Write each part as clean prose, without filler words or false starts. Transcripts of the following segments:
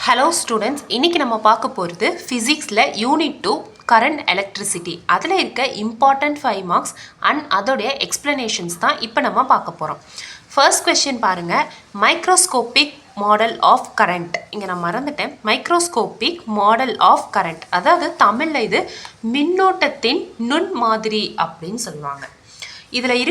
Hello students, இன்றைக்கி நம்ம பார்க்க போகிறது ஃபிசிக்ஸில் யூனிட் 2 கரண்ட் எலக்ட்ரிசிட்டி. அதில் இருக்க இம்பார்ட்டன்ட் 5 மார்க்ஸ் அண்ட் அதோடைய எக்ஸ்ப்ளனேஷன்ஸ் தான் இப்போ நம்ம பார்க்க போகிறோம். ஃபர்ஸ்ட் கொஸ்டின் பாருங்கள், மைக்ரோஸ்கோபிக் மாடல் ஆஃப் கரண்ட். இங்கே நான் மறந்துட்டேன், மைக்ரோஸ்கோபிக் மாடல் ஆஃப் கரண்ட், அதாவது தமிழில் இது மின்னோட்டத்தின் நுண் மாதிரி அப்படின்னு சொல்லுவாங்க. இதில்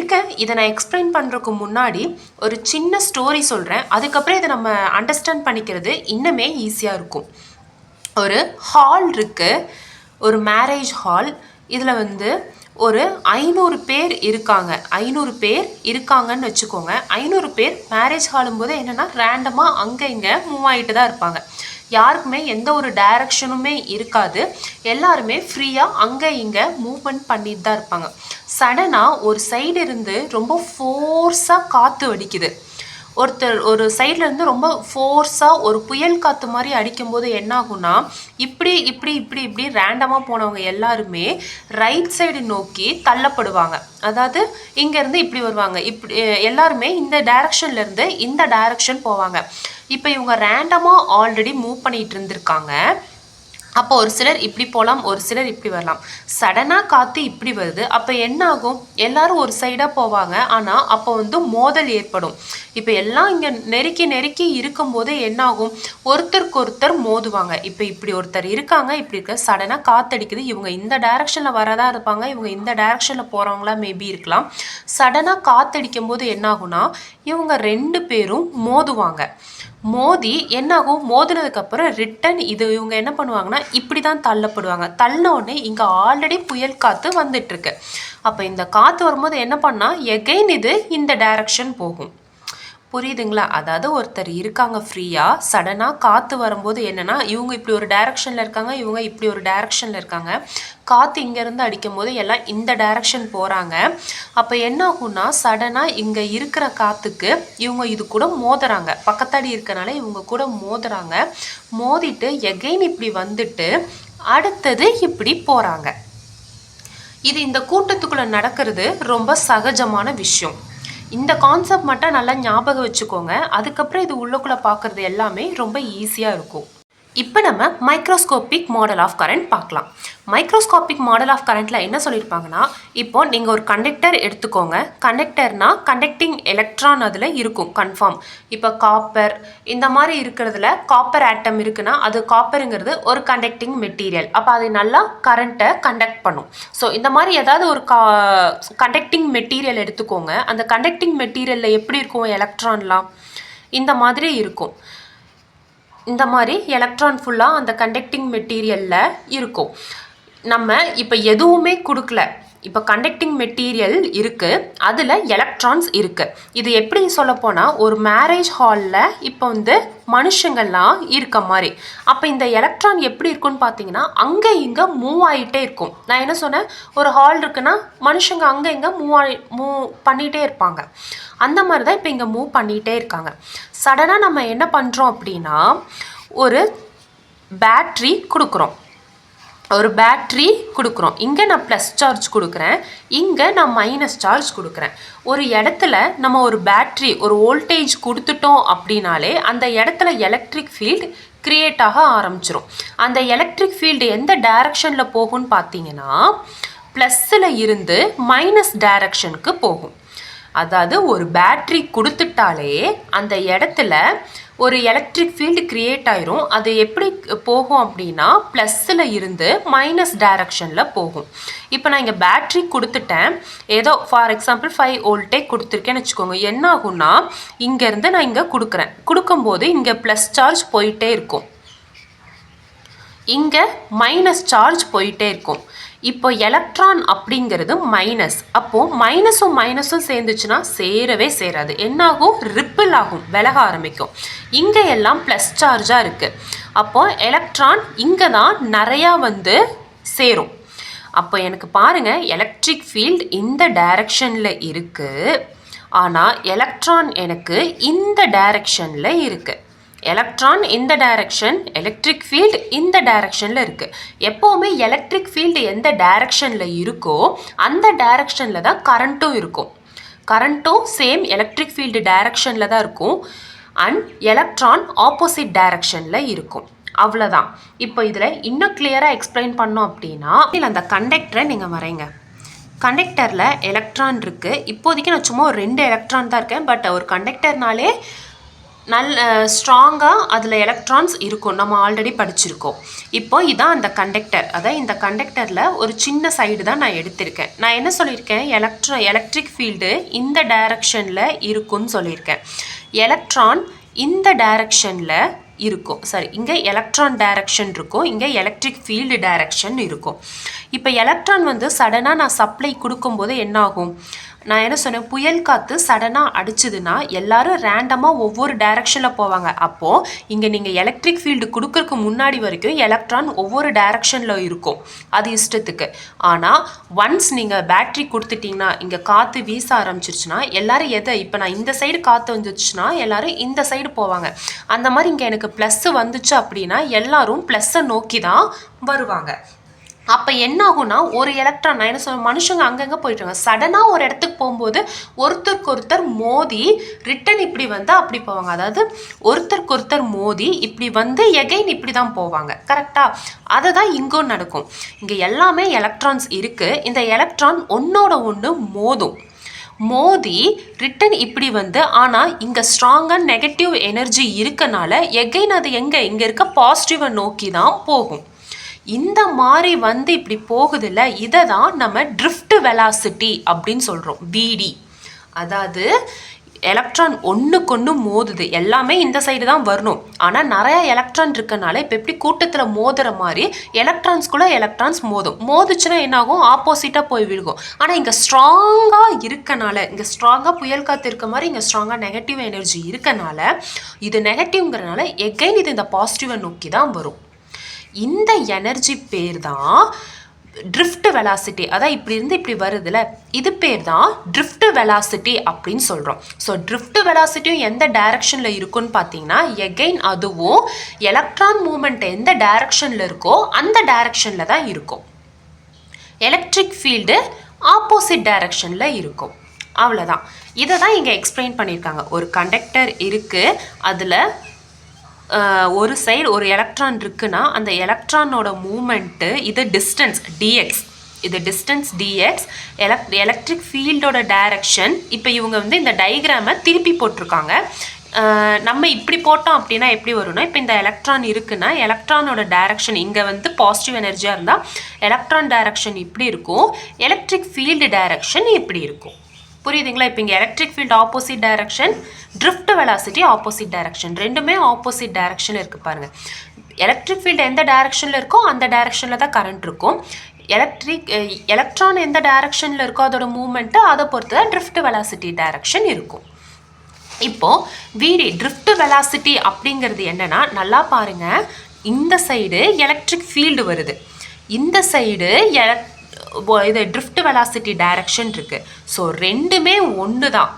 இதை நான் எக்ஸ்பிளைன் பண்ணுறதுக்கு முன்னாடி ஒரு சின்ன ஸ்டோரி சொல்கிறேன். அதுக்கப்புறம் இதை நம்ம அண்டர்ஸ்டாண்ட் பண்ணிக்கிறது இன்னுமே ஈஸியாக இருக்கும். ஒரு ஹால் இருக்குது, ஒரு மேரேஜ் ஹால். இதில் ஒரு 500 பேர் இருக்காங்க. 500 பேர் இருக்காங்கன்னு வச்சுக்கோங்க. 500 பேர் மேரேஜ் ஹாலும் போது என்னென்னா ரேண்டமாக அங்கே இங்கே மூவ் ஆகிட்டு தான் இருப்பாங்க. யாருக்குமே எந்த ஒரு டைரக்ஷனுமே இருக்காது. எல்லாருமே ஃப்ரீயாக அங்கே இங்கே மூவ்மெண்ட் பண்ணிட்டு தான் இருப்பாங்க. சடனாக ஒரு சைடு இருந்து ரொம்ப ஃபோர்ஸாக காற்று அடிக்குது. ஒரு சைட்லேருந்து ரொம்ப ஃபோர்ஸாக ஒரு புயல் காற்று மாதிரி அடிக்கும்போது என்ன ஆகும்னா, இப்படி ரேண்டமாக போனவங்க எல்லாருமே ரைட் சைடு நோக்கி தள்ளப்படுவாங்க. அதாவது இங்கேருந்து இப்படி வருவாங்க, இப்படி எல்லாருமே இந்த டைரக்ஷன்லேருந்து இந்த டைரக்ஷன் போவாங்க. இப்போ இவங்க ரேண்டமாக ஆல்ரெடி மூவ் பண்ணிகிட்டு இருந்திருக்காங்க. அப்போ ஒரு சிலர் இப்படி போகலாம், ஒரு சிலர் இப்படி வரலாம். சடனாக காற்று இப்படி வருது. அப்போ என்ன ஆகும், எல்லாரும் ஒரு சைடாக போவாங்க. ஆனால் அப்போ மோதல் ஏற்படும். இப்போ எல்லாம் இங்கே நெருக்கி இருக்கும்போது என்ன ஆகும், ஒருத்தருக்கு ஒருத்தர் மோதுவாங்க. இப்போ இப்படி ஒருத்தர் இருக்காங்க, இப்படி இருக்க சடனாக காற்றடிக்குது. இவங்க இந்த டைரக்ஷனில் வரதா இருப்பாங்க, இவங்க இந்த டைரக்ஷனில் போகிறவங்களா மேபி இருக்கலாம். சடனாக காற்றடிக்கும் போது என்ன ஆகும்னா, இவங்க 2 பேரும் மோதுவாங்க. மோதி என்னாகும், மோதினதுக்கப்புறம் ரிட்டன் இவங்க என்ன பண்ணுவாங்கன்னா இப்படி தான் தள்ளப்படுவாங்க. தள்ளின உடனே இங்கே ஆல்ரெடி புயல் காற்று வந்துட்டுருக்கு. அப்போ இந்த காற்று வரும்போது என்ன பண்ணால் எகைன் இது இந்த டைரக்ஷன் போகும். புரியுதுங்களா? அதாவது ஒருத்தர் இருக்காங்க ஃப்ரீயாக, சடனாக காற்று வரும்போது என்னென்னா இவங்க இப்படி ஒரு டைரக்ஷனில் இருக்காங்க, இவங்க இப்படி ஒரு டைரக்ஷனில் இருக்காங்க. காற்று இங்கேருந்து அடிக்கும் போது எல்லாம் இந்த டைரக்ஷன் போகிறாங்க. அப்போ என்ன ஆகும்னா, சடனாக இங்கே இருக்கிற காற்றுக்கு இவங்க இது கூட மோதுறாங்க. பக்கத்தாடி இருக்கனால இவங்க கூட மோதுறாங்க. மோதிட்டு எகைன் இப்படி வந்துட்டு அடுத்தது இப்படி போகிறாங்க. இது இந்த கூட்டத்துக்குள்ளே நடக்கிறது ரொம்ப சகஜமான விஷயம். இந்த கான்செப்ட் மட்டும் நல்லா ஞாபகம் வச்சுக்கோங்க. அதுக்கப்புறம் இது உள்ளுக்குள்ளே பார்க்குறது எல்லாமே ரொம்ப ஈஸியாக இருக்கும். இப்போ நம்ம மைக்ரோஸ்கோபிக் மாடல் ஆஃப் கரண்ட் பார்க்கலாம். மைக்ரோஸ்கோபிக் மாடல் ஆஃப் கரண்ட்டில் என்ன சொல்லியிருப்பாங்கன்னா, இப்போ நீங்கள் ஒரு கண்டக்டர் எடுத்துக்கோங்க. கண்டக்டர்னா கண்டக்டிங் எலக்ட்ரான் அதில் இருக்கும் கன்ஃபார்ம். இப்போ காப்பர் இந்த மாதிரி இருக்கிறதுல காப்பர் ஆட்டம் இருக்குன்னா அது காப்பருங்கிறது ஒரு கண்டக்டிங் மெட்டீரியல். அப்போ அது நல்லா கரண்ட்டை கண்டக்ட் பண்ணும். ஸோ இந்த மாதிரி ஏதாவது ஒரு கண்டக்டிங் மெட்டீரியல் எடுத்துக்கோங்க. அந்த கண்டக்டிங் மெட்டீரியலில் எப்படி இருக்கும், எலக்ட்ரான்லாம் இந்த மாதிரி இருக்கும். இந்த மாதிரி எலக்ட்ரான் ஃபுல்லாக அந்த கண்டக்டிங் மெட்டீரியலில் இருக்கும். நம்ம இப்போ எதுவுமே கொடுக்கல, இப்போ கண்டக்டிங் மெட்டீரியல் இருக்குது, அதில் எலக்ட்ரான்ஸ் இருக்குது. இது எப்படி சொல்லப்போனால், ஒரு மேரேஜ் ஹாலில் இப்போ மனுஷங்கள்லாம் இருக்க மாதிரி. அப்போ இந்த எலக்ட்ரான் எப்படி இருக்குன்னு பார்த்தீங்கன்னா அங்கே இங்கே மூவ் ஆகிட்டே இருக்கும். நான் என்ன சொன்னேன், ஒரு ஹால் இருக்குன்னா மனுஷங்க அங்கே இங்கே மூவ் பண்ணிகிட்டே இருப்பாங்க. அந்த மாதிரி தான் இப்போ இங்கே மூவ் பண்ணிகிட்டே இருக்காங்க. சடனாக நம்ம என்ன பண்ணுறோம் அப்படின்னா, ஒரு பேட்ரி கொடுக்குறோம். இங்கே நான் ப்ளஸ் சார்ஜ் கொடுக்குறேன், இங்கே நான் மைனஸ் சார்ஜ் கொடுக்குறேன். ஒரு இடத்துல நம்ம ஒரு பேட்ரி ஒரு வோல்டேஜ் கொடுத்துட்டோம் அப்படின்னாலே அந்த இடத்துல எலக்ட்ரிக் ஃபீல்டு கிரியேட் ஆக ஆரம்பிச்சிடும். அந்த எலக்ட்ரிக் ஃபீல்டு எந்த டைரக்ஷனில் போகும்னு பார்த்தீங்கன்னா, ப்ளஸ்ஸில் இருந்து மைனஸ் டைரக்ஷனுக்கு போகும். அதாவது ஒரு பேட்ரி கொடுத்துட்டாலே அந்த இடத்துல ஒரு எலக்ட்ரிக் ஃபீல்டு கிரியேட் ஆயிரும். அது எப்படி போகும் அப்படின்னா, ப்ளஸ்ஸில் இருந்து மைனஸ் டைரக்ஷனில் போகும். இப்போ நான் இங்கே பேட்ரி கொடுத்துட்டேன், ஏதோ ஃபார் எக்ஸாம்பிள் 5 வோல்ட்டே கொடுத்துருக்கேன்னு வச்சுக்கோங்க. என்ன ஆகும்னா, இங்கேருந்து நான் இங்கே கொடுக்கும்போது இங்கே ப்ளஸ் சார்ஜ் போயிட்டே இருக்கும், இங்கே மைனஸ் சார்ஜ் போயிட்டே இருக்கும். இப்போ எலக்ட்ரான் அப்படிங்கிறது மைனஸ். அப்போது மைனஸும் சேர்ந்துச்சுன்னா சேரவே சேராது. என்னாகும், ரிப்பிள் ஆகும், விலக ஆரம்பிக்கும். இங்கே எல்லாம் ப்ளஸ் சார்ஜாக இருக்குது. அப்போது எலக்ட்ரான் இங்கே தான் நிறையா சேரும். அப்போ எனக்கு பாருங்கள், எலக்ட்ரிக் ஃபீல்டு இந்த டைரக்ஷனில் இருக்குது, ஆனால் எலக்ட்ரான் எனக்கு இந்த டைரக்ஷனில் இருக்குது. எலக்ட்ரான் இந்த டைரக்ஷன், எலக்ட்ரிக் ஃபீல்டு இந்த டைரக்ஷனில் இருக்குது. எப்போவுமே எலக்ட்ரிக் ஃபீல்டு எந்த டைரக்ஷனில் இருக்கோ அந்த டைரக்ஷனில் தான் கரண்ட்டும் இருக்கும். கரண்ட்டும் சேம் எலக்ட்ரிக் ஃபீல்டு டைரக்ஷனில் தான் இருக்கும். அண்ட் எலக்ட்ரான் ஆப்போசிட் டைரக்ஷனில் இருக்கும். அவ்வளோதான். இப்போ இதில் இன்னும் கிளியராக எக்ஸ்பிளைன் பண்ணோம் அப்படின்னா, இல்லை அந்த கண்டக்டரை நீங்கள் வரைங்க. கண்டக்டரில் எலக்ட்ரான் இருக்குது. இப்போதைக்கு நான் சும்மா ஒரு 2 எலக்ட்ரான் தான் இருக்கேன். பட் ஒரு கண்டக்டர்னாலே நல்ல ஸ்ட்ராங்காக அதில் எலக்ட்ரான்ஸ் இருக்கும். நம்ம ஆல்ரெடி படிச்சிருக்கோம். இப்போ இதான் அந்த கண்டக்டர். அதாவது இந்த கண்டக்டரில் ஒரு சின்ன சைடு தான் நான் எடுத்திருக்கேன். நான் என்ன சொல்லியிருக்கேன், எலக்ட்ரிக் ஃபீல்டு இந்த டைரக்ஷனில் இருக்குன்னு சொல்லியிருக்கேன். எலக்ட்ரான் இந்த டைரக்ஷனில் இருக்கும். சரி, இங்கே எலக்ட்ரான் டைரக்ஷன் இருக்கும், இங்கே எலக்ட்ரிக் ஃபீல்டு டைரக்ஷன் இருக்கும். இப்போ எலக்ட்ரான் வந்து சடனாக நான் சப்ளை கொடுக்கும்போது என்ன ஆகும், நான் என்ன சொன்னேன், புயல் காற்று சடனாக அடிச்சுதுன்னா எல்லாரும் ரேண்டமாக ஒவ்வொரு டைரக்ஷனில் போவாங்க. அப்போது இங்கே நீங்கள் எலக்ட்ரிக் ஃபீல்டு கொடுக்கறதுக்கு முன்னாடி வரைக்கும் எலக்ட்ரான் ஒவ்வொரு டைரக்ஷனில் இருக்கும், அது இஷ்டத்துக்கு. ஆனால் ஒன்ஸ் நீங்கள் பேட்ரி கொடுத்துட்டிங்கன்னா, இங்கே காற்று வீச ஆரம்பிச்சிருச்சுன்னா எல்லாரும் இப்போ நான் இந்த சைடு காற்று வந்துச்சுன்னா எல்லாரும் இந்த சைடு போவாங்க. அந்த மாதிரி இங்கே எனக்கு ப்ளஸ்ஸு வந்துச்சு அப்படின்னா எல்லாரும் ப்ளஸ்ஸை நோக்கி தான் வருவாங்க. அப்போ என்ன ஆகும்னா, ஒரு எலக்ட்ரான், நான் என்ன சொல்ல, மனுஷங்க அங்கங்கே போயிட்டாங்க. சடனாக ஒரு இடத்துக்கு போகும்போது ஒருத்தருக்கு ஒருத்தர் மோதி ரிட்டன் இப்படி வந்து அப்படி போவாங்க. அதாவது ஒருத்தருக்கு ஒருத்தர் மோதி இப்படி வந்து எகைன் இப்படி தான் போவாங்க. கரெக்டாக? அதை தான் இங்கும் நடக்கும். இங்கே எல்லாமே எலக்ட்ரான்ஸ் இருக்குது. இந்த எலக்ட்ரான் ஒன்னோட ஒன்று மோதி ரிட்டன் இப்படி வந்து, ஆனால் இங்கே ஸ்ட்ராங்காக நெகட்டிவ் எனர்ஜி இருக்கனால எகைன் அது இங்கே இருக்க பாசிட்டிவை நோக்கி தான் போகும். இந்த மாதிரி வந்து இப்படி போகுதுல்ல, இதை தான் நம்ம ட்ரிஃப்ட் வெலாசிட்டி அப்படின்னு சொல்கிறோம், விடி. அதாவது எலக்ட்ரான் ஒன்றுக்கொன்று மோதுது. எல்லாமே இந்த சைடு தான் வரணும். ஆனால் நிறையா எலக்ட்ரான் இருக்கனால இப்போ எப்படி கூட்டத்தில் மோதுற மாதிரி எலக்ட்ரான்ஸ்குள்ளே எலக்ட்ரான்ஸ் மோதுச்சுன்னா என்னாகும், ஆப்போசிட்டாக போய் விழுகும். ஆனால் இங்கே ஸ்ட்ராங்காக இருக்கனால, இங்கே ஸ்ட்ராங்காக புயல் காற்று இருக்க மாதிரி இங்கே ஸ்ட்ராங்காக நெகட்டிவ் எனர்ஜி இருக்கனால, இது நெகட்டிவ்ங்கிறனால எகைன் இது இந்த பாசிட்டிவை நோக்கி தான் வரும். இந்த எனர்ஜி பேர் தான் ட்ரிஃப்ட் வெலாசிட்டி. அதான் இப்படி இருந்து இப்படி வருதுல, இது பேர் தான் ட்ரிஃப்ட் வெலாசிட்டி அப்படின்னு சொல்கிறோம். ஸோ ட்ரிஃப்ட் வெலாசிட்டியும் எந்த டைரக்ஷனில் இருக்குன்னு பார்த்தீங்கன்னா, எகைன் அதுவும் எலக்ட்ரான் மூமெண்ட் எந்த டைரக்ஷனில் இருக்கோ அந்த டைரக்ஷனில் தான் இருக்கும். எலக்ட்ரிக் ஃபீல்டு ஆப்போசிட் டைரக்ஷனில் இருக்கும். அவ்வளோதான். இதை தான் இங்கே எக்ஸ்பிளைன் பண்ணியிருக்காங்க. ஒரு கண்டக்டர் இருக்குது, அதில் ஒரு சைடு ஒரு எலக்ட்ரான் இருக்குன்னா அந்த எலக்ட்ரானோட மூமெண்ட்டு, இது டிஸ்டன்ஸ் டிஎக்ஸ், இது டிஸ்டன்ஸ் டிஎக்ஸ், எலக்ட்ரிக் ஃபீல்டோட டைரக்ஷன். இப்போ இவங்க வந்து இந்த டயக்ராமை திருப்பி போட்டிருக்காங்க. நம்ம இப்படி போட்டோம் அப்படின்னா எப்படி வரும்னா, இப்போ இந்த எலக்ட்ரான் இருக்குன்னா எலக்ட்ரானோட டைரக்ஷன் இங்கே வந்து பாசிட்டிவ் எனர்ஜியாக இருந்தால் எலக்ட்ரான் டைரக்ஷன் இப்படி இருக்கும், எலக்ட்ரிக் ஃபீல்டு டைரக்ஷன் இப்படி இருக்கும். புரியுதுங்களா? இப்போ இங்கே electric field opposite direction, drift velocity opposite direction, ரெண்டுமே ஆப்போசிட் டைரக்ஷனில் இருக்குது பாருங்கள். எலக்ட்ரிக் ஃபீல்டு எந்த டைரக்ஷனில் இருக்கோ அந்த டைரக்ஷனில் தான் கரண்ட் இருக்கும். எலக்ட்ரான் எந்த டைரக்ஷனில் இருக்கோ அதோட மூவ்மெண்ட்டு அதை பொறுத்து தான் ட்ரிஃப்ட் வெலாசிட்டி டைரக்ஷன் இருக்கும். இப்போது விடி ட்ரிஃப்ட் வெலாசிட்டி அப்படிங்கிறது என்னென்னா, நல்லா பாருங்கள், இந்த சைடு எலக்ட்ரிக் ஃபீல்டு வருது, இந்த சைடு இது ட்ரிஃப்ட் வெலாசிட்டி டைரக்ஷன் இருக்குது. ஸோ ரெண்டுமே ஒன்று தான்.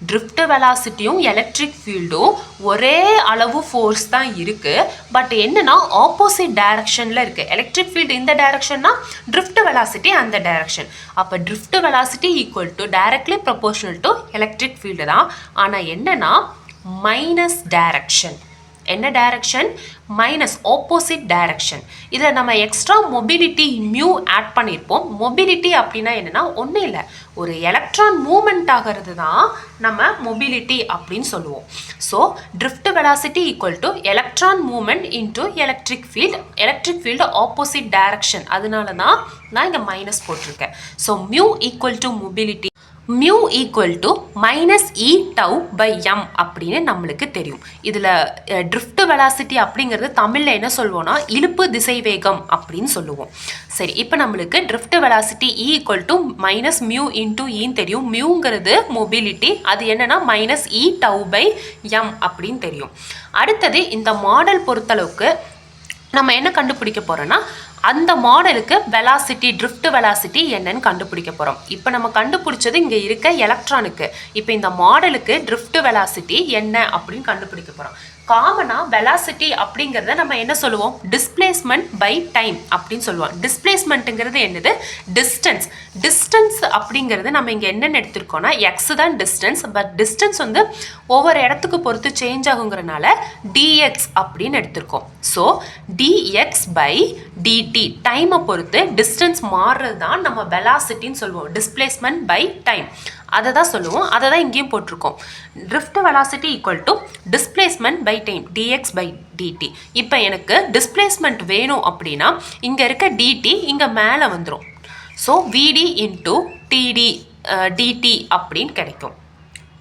ட்ரிஃப்ட் வெலாசிட்டியும் எலக்ட்ரிக் ஃபீல்டும் ஒரே அளவு ஃபோர்ஸ் தான் இருக்குது. பட் என்னன்னா ஆப்போசிட் டைரக்ஷனில் இருக்குது. எலக்ட்ரிக் ஃபீல்டு இந்த டைரக்ஷன்னா ட்ரிஃப்ட் வெலாசிட்டி அந்த டைரக்ஷன். அப்போ drift velocity equal to directly proportional to electric field தான். ஆனால் என்னன்னா மைனஸ் டைரக்ஷன். என்ன டைரக்ஷன்? Minus, opposite direction. இதில் நம்ம எக்ஸ்ட்ரா மொபிலிட்டி மியூ ஆட் பண்ணியிருப்போம். மொபிலிட்டி அப்படின்னா என்னென்னா ஒன்றும் இல்லை, ஒரு எலக்ட்ரான் மூவ்மெண்ட் ஆகிறது தான் நம்ம மொபிலிட்டி அப்படின்னு சொல்லுவோம். So drift velocity equal to electron movement into electric field opposite direction. அதனால தான் நான் இங்கே மைனஸ் போட்டிருக்கேன். So mu equal to mobility, mu equal to minus E tau by M அப்படின்னு நம்மளுக்கு தெரியும். இதில் ட்ரிஃப்ட் வெலாசிட்டி அப்படிங்கிறது தமிழில் என்ன சொல்லுவோம்னா இழுப்பு திசைவேகம் அப்படின்னு சொல்லுவோம். சரி, இப்போ நம்மளுக்கு drift velocity E equal to minus mu into இன்னு தெரியும். மியூங்கிறது மொபிலிட்டி, அது என்னன்னா minus E tau by M அப்படின்னு தெரியும். அடுத்தது இந்த மாடல் பொறுத்தளவுக்கு நம்ம என்ன கண்டுபிடிக்க போகிறோன்னா, அந்த மாடலுக்கு வெலாசிட்டி, ட்ரிஃப்ட் வெலாசிட்டி என்னன்னு கண்டுபிடிக்க போகிறோம். இப்போ நம்ம கண்டுபிடிச்சது இங்கே இருக்க எலக்ட்ரானுக்கு. இப்போ இந்த மாடலுக்கு ட்ரிஃப்ட் வெலாசிட்டி என்ன அப்படின்னு கண்டுபிடிக்க போகிறோம். காமனாக வெலாசிட்டி அப்படிங்கிறத நம்ம என்ன சொல்லுவோம், டிஸ்பிளேஸ்மெண்ட் பை டைம் அப்படின்னு சொல்லுவோம். டிஸ்பிளேஸ்மெண்ட்டுங்கிறது என்னது, டிஸ்டன்ஸ். டிஸ்டன்ஸ் அப்படிங்கிறது நம்ம இங்கே என்னென்னு எடுத்திருக்கோம்னா எக்ஸ் தான் டிஸ்டன்ஸ். பட் டிஸ்டன்ஸ் வந்து ஒவ்வொரு இடத்துக்கு பொறுத்து சேஞ்ச் ஆகுங்கிறனால டிஎக்ஸ் அப்படின்னு எடுத்திருக்கோம். ஸோ டிஎக்ஸ் பை டிடி, டைமை பொறுத்து டிஸ்டன்ஸ் மாறுறது தான் நம்ம வெலாசிட்டின்னு சொல்லுவோம். டிஸ்பிளேஸ்மெண்ட் பை டைம் அதை தான் சொல்லுவோம். அதை தான் இங்கேயும் போட்டிருக்கோம். Drift velocity equal to displacement by time DX by DT. இப்போ எனக்கு டிஸ்பிளேஸ்மெண்ட் வேணும் அப்படின்னா இங்கே இருக்க டிடி இங்கே மேலே வந்துடும். ஸோ விடி இன்ட்டு டிடி டிடி அப்படின்னு கிடைக்கும்.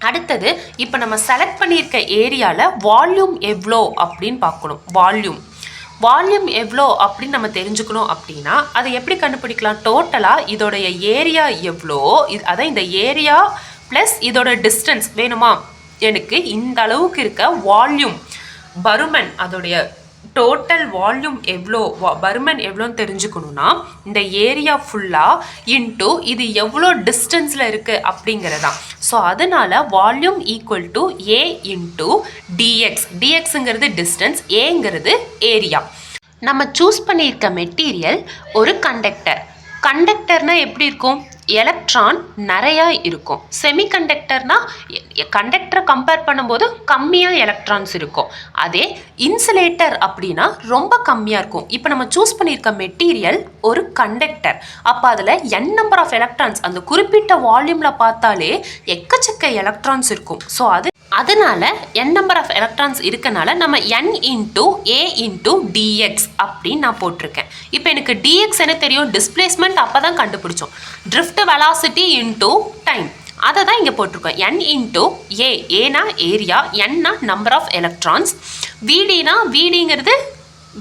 அடுத்தது இப்போ நம்ம செலக்ட் பண்ணியிருக்க ஏரியாவில் வால்யூம் எவ்வளோ அப்படின்னு பார்க்கணும். வால்யூம் எவ்வளோ அப்படின்னு நம்ம தெரிஞ்சுக்கணும் அப்படின்னா அதை எப்படி கண்டுபிடிக்கலாம், டோட்டலாக இதோடைய ஏரியா எவ்வளோ, அதான் இந்த ஏரியா ப்ளஸ் இதோட டிஸ்டன்ஸ் வேணுமா, எனக்கு இந்த அளவுக்கு இருக்க வால்யூம் பருமன், அதோடைய டோட்டல் வால்யூம் எவ்வளோ, பருமன் எவ்வளோன்னு தெரிஞ்சுக்கணுன்னா இந்த ஏரியா ஃபுல்லாக இன்ட்டு இது எவ்வளோ டிஸ்டன்ஸில் இருக்குது அப்படிங்கிறதான். ஸோ அதனால் volume equal to A into DX. டிஎக்ஸுங்கிறது டிஸ்டன்ஸ், ஏங்கிறது ஏரியா. நம்ம சூஸ் பண்ணியிருக்க மெட்டீரியல் ஒரு கண்டக்டர்னா எப்படி இருக்கும், எலக்ட்ரான் நிறையா இருக்கும். செமிகண்டக்டர்னா கண்டக்டரை கம்பேர் பண்ணும்போது கம்மியாக எலக்ட்ரான்ஸ் இருக்கும். அதே இன்சுலேட்டர் அப்படின்னா ரொம்ப கம்மியாக இருக்கும். இப்போ நம்ம சூஸ் பண்ணியிருக்க மெட்டீரியல் ஒரு கண்டக்டர். அப்போ அதில் n நம்பர் ஆஃப் எலக்ட்ரான்ஸ், அந்த குறிப்பிட்ட வால்யூமில் பார்த்தாலே எக்கச்சக்க எலக்ட்ரான்ஸ் இருக்கும். ஸோ அதனால n நம்பர் ஆஃப் எலக்ட்ரான்ஸ் இருக்கனால நம்ம n இன்ட்டு ஏ இன்ட்டு டிஎக்ஸ் அப்படின்னு நான் போட்டிருக்கேன். இப்போ எனக்கு டிஎக்ஸ் என்ன தெரியும், டிஸ்பிளேஸ்மெண்ட் அப்போ தான் கண்டுபிடிச்சோம். ட்ரிஃப்ட் வெலாசிட்டி இன்ட்டு டைம் அதை தான் இங்கே போட்டிருக்கோம். n இன்ட்டு ஏ, ஏனா ஏரியா, nனா நம்பர் ஆஃப் எலக்ட்ரான்ஸ், விடினா விடிங்கிறது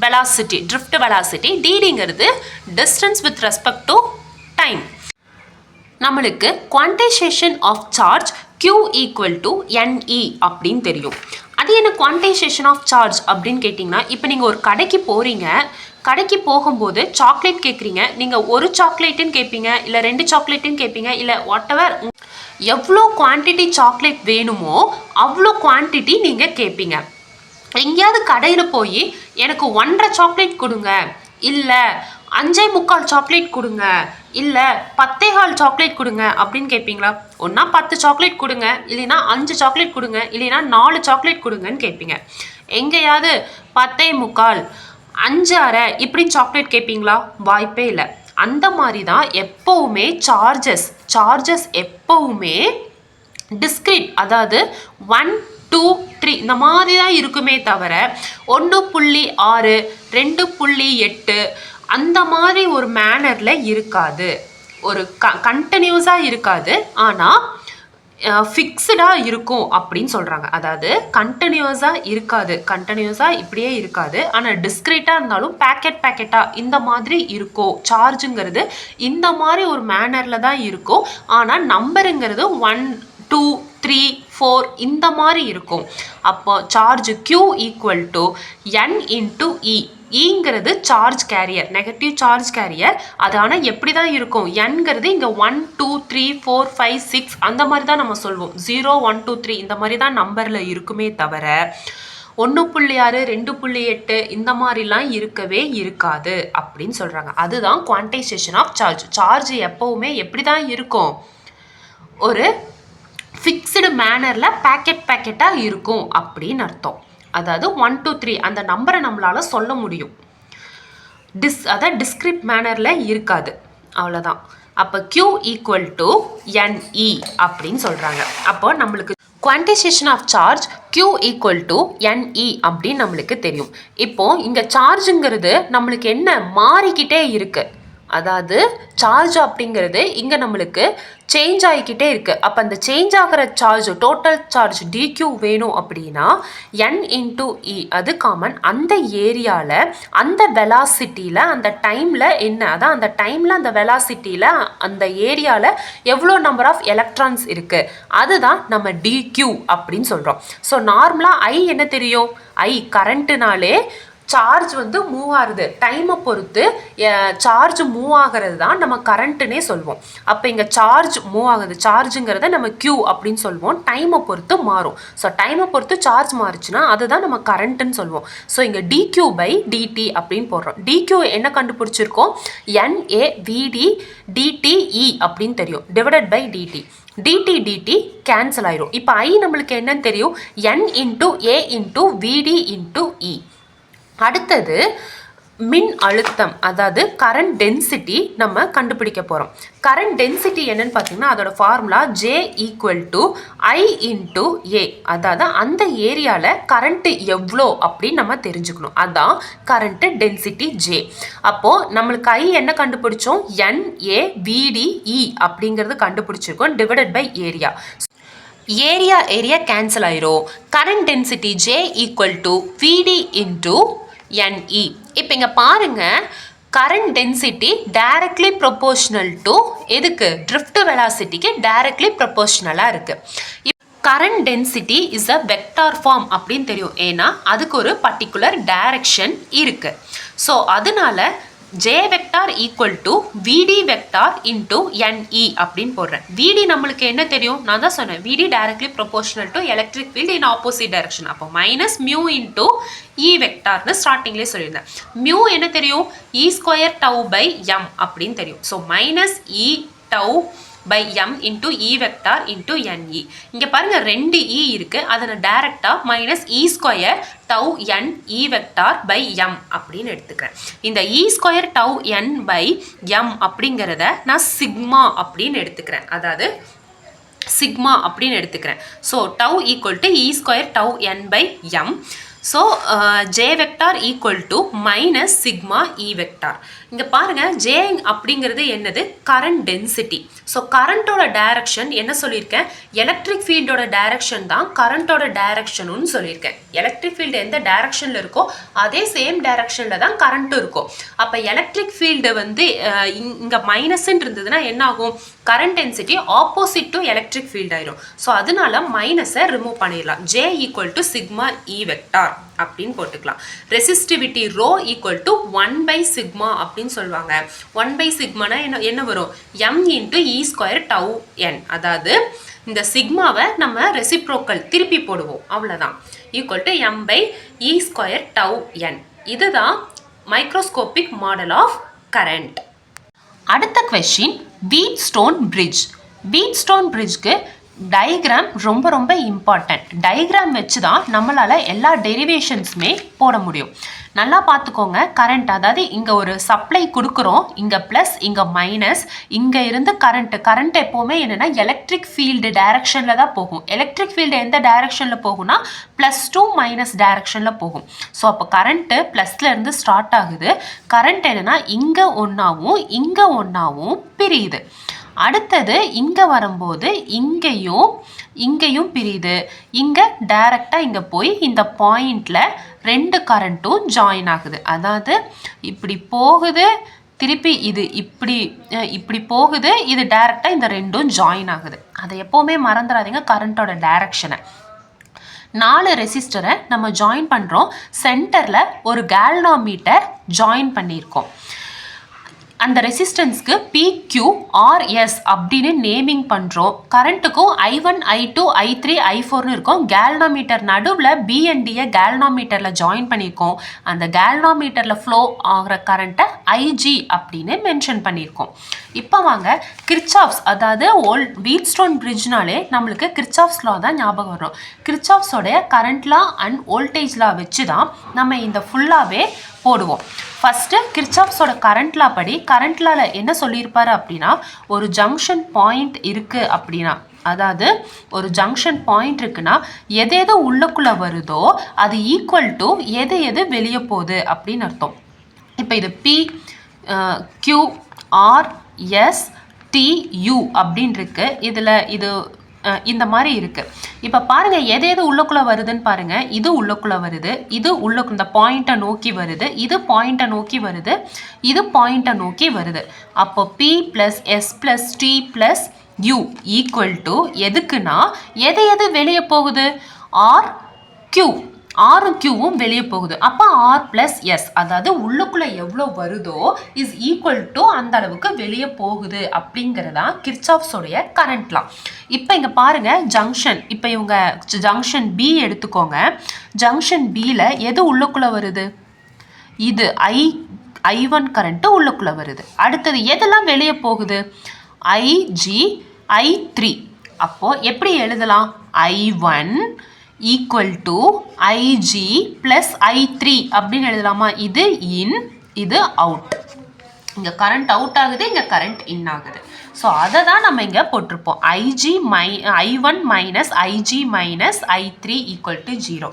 வெலாசிட்டி, ட்ரிஃப்ட் வெலாசிட்டி, டிடிங்கிறது distance with respect to time. நம்மளுக்கு quantization of charge Q equal to NE அப்படின்னு தெரியும். அது என்ன குவான்டைசேஷன் ஆஃப் சார்ஜ் அப்படின்னு கேட்டிங்கன்னா, இப்போ நீங்கள் ஒரு கடைக்கு போகிறீங்க, கடைக்கு போகும்போது சாக்லேட் கேட்குறீங்க. நீங்கள் ஒரு சாக்லேட்டுன்னு கேட்பீங்க, இல்லை 2 சாக்லேட்டுன்னு கேட்பீங்க, இல்லை வாட்டெவர் எவ்வளோ குவான்டிட்டி சாக்லேட் வேணுமோ அவ்வளோ குவான்டிட்டி நீங்கள் கேட்பீங்க. எங்கேயாவது கடையில் போய் எனக்கு 1.5 சாக்லேட் கொடுங்க, இல்லை 5.25 சாக்லேட் கொடுங்க, இல்லை 10.25 சாக்லேட் கொடுங்க அப்படின்னு கேட்பீங்களா? ஒன்றா 10 சாக்லேட் கொடுங்க, இல்லைன்னா 5 சாக்லேட் கொடுங்க, இல்லைன்னா 4 சாக்லேட் கொடுங்கன்னு கேட்பீங்க. எங்கேயாவது 10.25 5.5 இப்படி சாக்லேட் கேட்பீங்களா? வாய்ப்பே இல்லை. அந்த மாதிரி தான் எப்போவுமே சார்ஜஸ் எப்போவுமே டிஸ்கிரீட், அதாவது 1 2 3 இந்த மாதிரி தான் இருக்குமே தவிர 1.6 2.8 அந்த மாதிரி ஒரு மேனரில் இருக்காது, ஒரு கண்டினியூஸாக இருக்காது. ஆனால் ஃபிக்ஸ்டாக இருக்கும் அப்படின்னு சொல்கிறாங்க. அதாவது கண்டினியூஸாக இருக்காது, கண்டினியூஸாக இப்படியே இருக்காது. ஆனால் டிஸ்க்ரீட்டாக இருந்தாலும் பேக்கெட்டாக இந்த மாதிரி இருக்கும். சார்ஜுங்கிறது இந்த மாதிரி ஒரு மேனரில் தான் இருக்கும். ஆனால் நம்பருங்கிறது 1 2 3 4 இந்த மாதிரி இருக்கும். அப்போ charge Q equal to N into E. ஈங்கிறது charge carrier, negative charge carrier. அது ஆனால் எப்படி தான் இருக்கும், என்கிறது இங்கே 1 2 3 4 5 6 அந்த மாதிரி தான் நம்ம சொல்வோம். 0 1 2 3 இந்த மாதிரி தான் நம்பரில் இருக்குமே தவிர 1.6 2.8 இந்த மாதிரிலாம் இருக்கவே இருக்காது அப்படின்னு சொல்கிறாங்க. அதுதான் குவான்டைசேஷன் ஆஃப் சார்ஜ். சார்ஜ் எப்போவுமே எப்படி தான் இருக்கும், ஒரு ஃபிக்ஸ்டு மேனரில் பேக்கெட்டாக இருக்கும் அப்படின்னு அர்த்தம். அதாவது 1 2 3 அந்த நம்பரை நம்மளால் சொல்ல முடியும். அதாவது டிஸ்கிரிப்ட் மேனரில் இருக்காது, அவ்வளோதான். அப்போ Q ஈக்குவல் டு NE அப்படின்னு சொல்கிறாங்க. அப்போ நம்மளுக்கு quantization of charge Q equal to NE அப்படின்னு நம்மளுக்கு தெரியும். இப்போது இங்கே சார்ஜுங்கிறது நம்மளுக்கு என்ன மாறிக்கிட்டே இருக்குது, அதாவது சார்ஜ் அப்படிங்கிறது இங்கே நம்மளுக்கு சேஞ்ச் ஆகிக்கிட்டே இருக்குது. அப்போ அந்த சேஞ்ச் ஆகிற சார்ஜ், டோட்டல் சார்ஜ் DQ வேணும் அப்படின்னா N இன்ட்டு E அது காமன். அந்த ஏரியாவில் அந்த வெலாசிட்டியில் அந்த டைமில் என்ன, அதான் அந்த டைமில் அந்த வெலாசிட்டியில் அந்த ஏரியாவில் எவ்வளோ நம்பர் ஆஃப் எலக்ட்ரான்ஸ் இருக்குது அதுதான் நம்ம DQ அப்படின்னு சொல்கிறோம். ஸோ நார்மலாக I என்ன தெரியும், I கரண்ட்டுனாலே சார்ஜ் வந்து மூவ் ஆகுது, டைமை பொறுத்து சார்ஜ் மூவ் ஆகிறது தான் நம்ம கரண்ட்டுனே சொல்வோம். அப்போ இங்கே சார்ஜ் மூவ் ஆகுது, சார்ஜுங்கிறத நம்ம Q அப்படின்னு சொல்லுவோம். டைமை பொறுத்து மாறும். ஸோ டைமை பொறுத்து சார்ஜ் மாறுச்சுன்னா அதுதான் நம்ம கரண்ட்டுன்னு சொல்லுவோம். ஸோ இங்கே dQ/dt அப்படின்னு போடுறோம். dQ என்ன கண்டுபிடிச்சிருக்கோம்? NAVD DTE அப்படின்னு தெரியும், divided by dt. dt cancel ஆயிரும். இப்போ I நம்மளுக்கு என்னன்னு தெரியும்? N into A into VD into E. அடுத்தது மின் அழுத்தம், அதாவது கரண்ட் டென்சிட்டி நம்ம கண்டுபிடிக்க போகிறோம். கரண்ட் டென்சிட்டி என்னன்னு பார்த்தீங்கன்னா அதோட formula J = I into A. அதாவது அந்த ஏரியாவில் கரண்ட்டு எவ்வளோ அப்படின்னு நம்ம தெரிஞ்சுக்கணும். அதான் கரண்ட்டு டென்சிட்டி J. அப்போது நம்மளுக்கு I என்ன கண்டுபிடிச்சோம்? NAVDE அப்படிங்கிறது கண்டுபிடிச்சிருக்கோம், divided by area. Area cancel ஆயிரும். Current density J = VD into NE. இப்போ இங்கே பாருங்க, current density directly proportional to எதுக்கு? ட்ரிஃப்ட் வெலாசிட்டிக்கு டைரக்ட்லி ப்ரொபோர்ஷனலாக இருக்குது. Current density is a vector form அப்படின்னு தெரியும், ஏன்னா அதுக்கு ஒரு பர்டிகுலர் டைரக்ஷன் இருக்குது. ஸோ அதனால J vector = VD vector into NE அப்படின்னு போடுறேன். VD நம்மளுக்கு என்ன தெரியும்? நான் தான் சொன்னேன், VD directly proportional to electric field in opposite direction. அப்போ -μ இன்ட்டு E வெக்டார்னு ஸ்டார்டிங்லேயே சொல்லியிருந்தேன். மியூ என்ன தெரியும்? E²τ/m அப்படின்னு தெரியும். So -E/τ/m into E vector into NE. இங்கே பாருங்கள் 2 E இருக்குது, அதை நான் டேரெக்டாக -E²τ/n/E வெக்டார்/m அப்படின்னு எடுத்துக்கிறேன். இந்த E²τ/n/m அப்படிங்கிறத நான் சிக்மா அப்படின்னு எடுத்துக்கிறேன், அதாவது சிக்மா அப்படின்னு எடுத்துக்கிறேன். So τ = E²τ/n/m. So J vector = -σ E vector. இங்கே பாருங்கள், J அப்படிங்கிறது என்னது? Current density. ஸோ கரண்ட்டோட டைரக்ஷன் என்ன சொல்லியிருக்கேன்? எலக்ட்ரிக் ஃபீல்டோட டைரக்ஷன் தான் கரண்ட்டோட டைரக்ஷனுன்னு சொல்லியிருக்கேன். எலக்ட்ரிக் ஃபீல்டு எந்த டைரக்ஷனில் இருக்கோ அதே சேம் டைரக்ஷனில் தான் கரண்ட்டும் இருக்கும். அப்போ எலக்ட்ரிக் ஃபீல்டு வந்து இங்கே மைனஸ்ன்னு இருந்ததுன்னா என்ன ஆகும்? Current density opposite to electric field ஆயிரும். ஸோ அதனால மைனஸை ரிமூவ் பண்ணிடலாம். J = σ E வெக்டார் அப்படின்னு போட்டுக்கலாம். ரெசிஸ்டிவிட்டி ρ = 1/σ அப்படின்னு சொல்லுவாங்க. 1/σனா என்ன வரும்? m into E²τn. அதாவது இந்த சிக்மாவை நம்ம ரெசிப்ரோக்கல் திருப்பி போடுவோம், அவ்வளோதான். = m/E²τn. இதுதான் மைக்ரோஸ்கோபிக் மாடல் ஆஃப் கரண்ட். அடுத்த கொஸ்டின், வீட்ஸ்டோன் பிரிட்ஜ். வீட்ஸ்டோன் பிரிட்ஜ்க்கு டயக்ராம் ரொம்ப இம்பார்ட்டன்ட். டயக்ராம் வச்சு தான் நம்மளால் எல்லா டெரிவேஷன்ஸுமே போட முடியும். நல்லா பார்த்துக்கோங்க. கரண்ட், அதாவது இங்கே ஒரு சப்ளை கொடுக்குறோம், இங்கே ப்ளஸ் இங்கே மைனஸ், இங்கே இருந்து கரண்ட் எப்போவுமே என்னென்னா எலக்ட்ரிக் ஃபீல்டு டைரக்ஷனில் தான் போகும். எலக்ட்ரிக் ஃபீல்டு எந்த டைரக்ஷனில் போகும்னா +2 மைனஸ் டைரக்ஷனில் போகும். ஸோ அப்போ கரண்ட்டு +லேருந்து ஸ்டார்ட் ஆகுது. கரண்ட் என்னென்னா இங்கே ஒன்றாவும் இங்கே ஒன்றாவும் பிரியுது. அடுத்தது இங்கே வரும்போது இங்கேயும் பிரியுது. இங்கே டைரெக்டாக இங்கே போய் இந்த பாயிண்டில் 2 கரண்ட்டும் ஜாயின் ஆகுது. அதாவது இப்படி போகுது, திருப்பி இது இப்படி போகுது, இது டைரெக்டாக இந்த 2ம் ஜாயின் ஆகுது. அதை எப்போவுமே மறந்துடாதீங்க, கரண்ட்டோட டைரக்ஷனை. 4 ரெசிஸ்டரை நம்ம ஜாயின் பண்ணுறோம். சென்டரில் ஒரு கேல்வனோமீட்டர் ஜாயின் பண்ணியிருக்கோம். அந்த ரெசிஸ்டன்ஸ்க்கு PQRS அப்படின்னு நேமிங் பண்ணுறோம். கரண்ட்டுக்கும் I1 I2 I3 I4னு இருக்கும். கேல்வனோமீட்டர் நடுவில் BNDயை கேல்வனோமீட்டரில் ஜாயின் பண்ணியிருக்கோம். அந்த கேல்வனோமீட்டரில் ஃப்ளோ ஆகிற கரண்ட்டை IG அப்படின்னு மென்ஷன் பண்ணியிருக்கோம். இப்போ வாங்க கிர்ச்சாஃப்ஸ், அதாவது வீட்ஸ்டோன் பிரிட்ஜ்னாலே நம்மளுக்கு கிர்ச்சாஃப்ஸ் லா தான் ஞாபகம் வரும். கிர்ச்சாஃப்ஸோடைய current law and voltage law வச்சு தான் நம்ம இந்த ஃபுல்லாகவே போடுவோம். ஃபஸ்ட்டு கிர்ச்சாஃப்ஸோட கரண்ட் லா படி, கரண்ட் லாவில் என்ன சொல்லியிருப்பாரு அப்படின்னா, ஒரு ஜங்ஷன் பாயிண்ட் இருக்குது அப்படின்னா, அதாவது ஒரு ஜங்ஷன் பாயிண்ட் இருக்குன்னா எது உள்ளக்குள்ளே வருதோ அது ஈக்குவல் டு எது வெளியே போகுது அப்படின்னு அர்த்தம். இப்போ இது PQRSTU அப்படின்னு இருக்கு. இதில் இது இந்த மாதிரி இருக்குது. இப்போ பாருங்கள், எது உள்ளக்குள்ளே வருதுன்னு பாருங்கள். இது உள்ளக்குள்ளே வருது, இது இந்த பாயிண்ட்டை நோக்கி வருது, இது பாயிண்ட்டை நோக்கி வருது, இது பாயிண்ட்டை நோக்கி வருது. அப்போ P + S + T + U equal to எதுக்குன்னா எது வெளியே போகுது? RQ. ஆரும் கியூவும் வெளியே போகுது. அப்போ ஆர் பிளஸ் எஸ், அதாவது உள்ளுக்குள்ள எவ்வளோ வருதோ இஸ் ஈக்குவல் டு அந்த அளவுக்கு வெளியே போகுது அப்படிங்கிறதா கிர்ச்சாஃப்ஸோடைய கரண்ட் லா. இப்போ இங்கே பாருங்க ஜங்ஷன், இப்போ இவங்க ஜங்ஷன் பி எடுத்துக்கோங்க. ஜங்ஷன் பியில் எது உள்ளுக்குள்ள வருது? இது I1 கரண்ட்டு உள்ளுக்குள்ள வருது. அடுத்தது எதெல்லாம் வெளியே போகுது? IG I3. அப்போ எப்படி எழுதலாம்? I1 equal to IG plus I3 அப்படின்னு எழுதலாமா? இது இன், இது அவுட். இங்கே கரண்ட் அவுட் ஆகுது, இங்கே கரண்ட் இன் ஆகுது. ஸோ அதை தான் நம்ம இங்கே போட்டிருப்போம். I1 minus IG minus I3 equal to 0.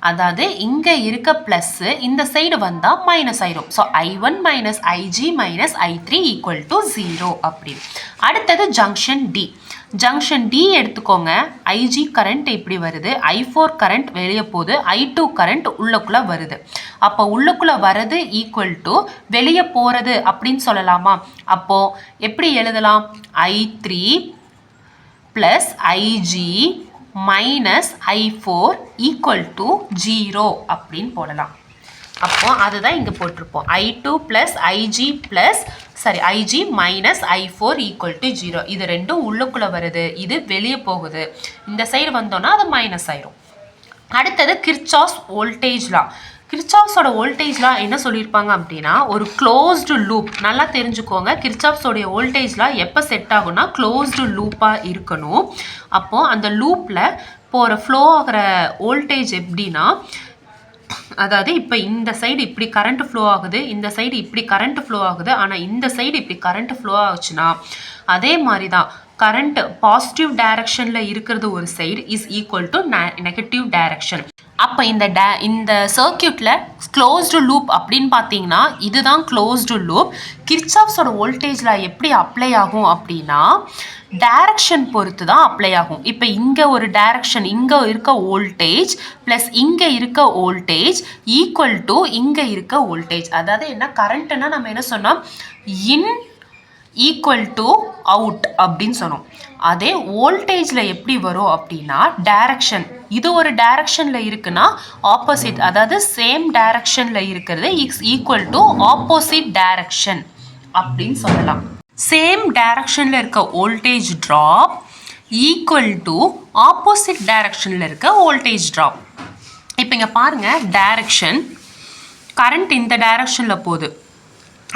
அதாவது இங்கே இருக்க ப்ளஸ்ஸு இந்த சைடு வந்தால் மைனஸ் ஆயிரும். So I1 minus IG minus I3 equal to 0 அப்படின்னு. அடுத்தது ஜங்ஷன் டி. ஜங்ஷன் டி எடுத்துக்கோங்க. IG கரண்ட் இப்படி வருது, I4 கரண்ட் வெளியே போகுது, I2 கரண்ட் உள்ளுக்குள்ளே வருது. அப்போ உள்ளுக்குள்ளே வர்றது ஈக்குவல் டு வெளியே போகிறது அப்படின்னு சொல்லலாமா? அப்போது எப்படி எழுதலாம்? I3 plus IG minus I4 equal to 0 அப்படின்னு போடலாம். அப்போ அதுதான் இங்கே போட்டிருப்போம். I2 plus IG minus I4 equal to 0. இது ரெண்டும் உள்ளுக்குள்ளே வருது, இது வெளியே போகுது. இந்த சைடு வந்தோன்னா அது மைனஸ் ஆயிரும். அடுத்தது கிர்ச்சாஃப்ஸ் வோல்டேஜ் லா. கிர்ச்சாஃப்ஸோட வோல்டேஜ் லா என்ன சொல்லியிருப்பாங்க அப்படின்னா, ஒரு க்ளோஸ்டு லூப். நல்லா தெரிஞ்சுக்கோங்க, கிர்ச்சாஃப்ஸோடைய வோல்டேஜ் லா எப்போ செட் ஆகும்னா க்ளோஸ்டு லூப்பாக இருக்கணும். அப்போது அந்த லூப்பில் போகிற ஃப்ளோ ஆகிற வோல்டேஜ் எப்படின்னா, அதாவது இப்போ இந்த சைடு இப்படி கரண்ட் ஃப்ளோ ஆகுது, இந்த சைடு இப்படி கரண்ட் ஃப்ளோ ஆகுது. ஆனால் இந்த சைடு இப்படி கரண்ட் ஃப்ளோ ஆகுச்சுன்னா அதே மாதிரி தான் கரண்ட் பாசிட்டிவ் டைரக்ஷனில் இருக்கிறது ஒரு side is equal to negative direction. அப்போ இந்த சர்க்கியூட்டில் க்ளோஸ்டு லூப் அப்படின்னு பார்த்தீங்கன்னா இதுதான் க்ளோஸ்டு லூப். கிர்ச்சாஃப்ஸோட வோல்டேஜில் எப்படி அப்ளை ஆகும் அப்படின்னா டைரக்ஷன் பொறுத்து தான் அப்ளை ஆகும். இப்போ இங்கே ஒரு டைரக்ஷன், இங்கே இருக்க வோல்டேஜ் ப்ளஸ் இங்கே இருக்க வோல்டேஜ் ஈக்குவல் டு இங்கே இருக்க வோல்டேஜ். அதாவது என்ன கரண்ட்டுன்னா நம்ம என்ன சொன்னோம்? இன் ஈக்குவல் டு அவுட் அப்படின்னு சொன்னோம். அதே வோல்டேஜில் எப்படி வரும் அப்படின்னா டைரக்ஷன், இது ஒரு டைரக்ஷனில் இருக்குன்னா ஆப்போசிட், அதாவது சேம் டைரக்ஷனில் இருக்கிறது is equal to opposite direction அப்படின்னு சொல்லலாம். சேம் டைரக்ஷனில் இருக்க voltage drop equal to opposite டைரக்ஷனில் இருக்க வோல்டேஜ் ட்ராப். இப்போ இங்கே பாருங்கள், டைரக்ஷன் கரண்ட் இந்த டைரக்ஷனில் போகுது.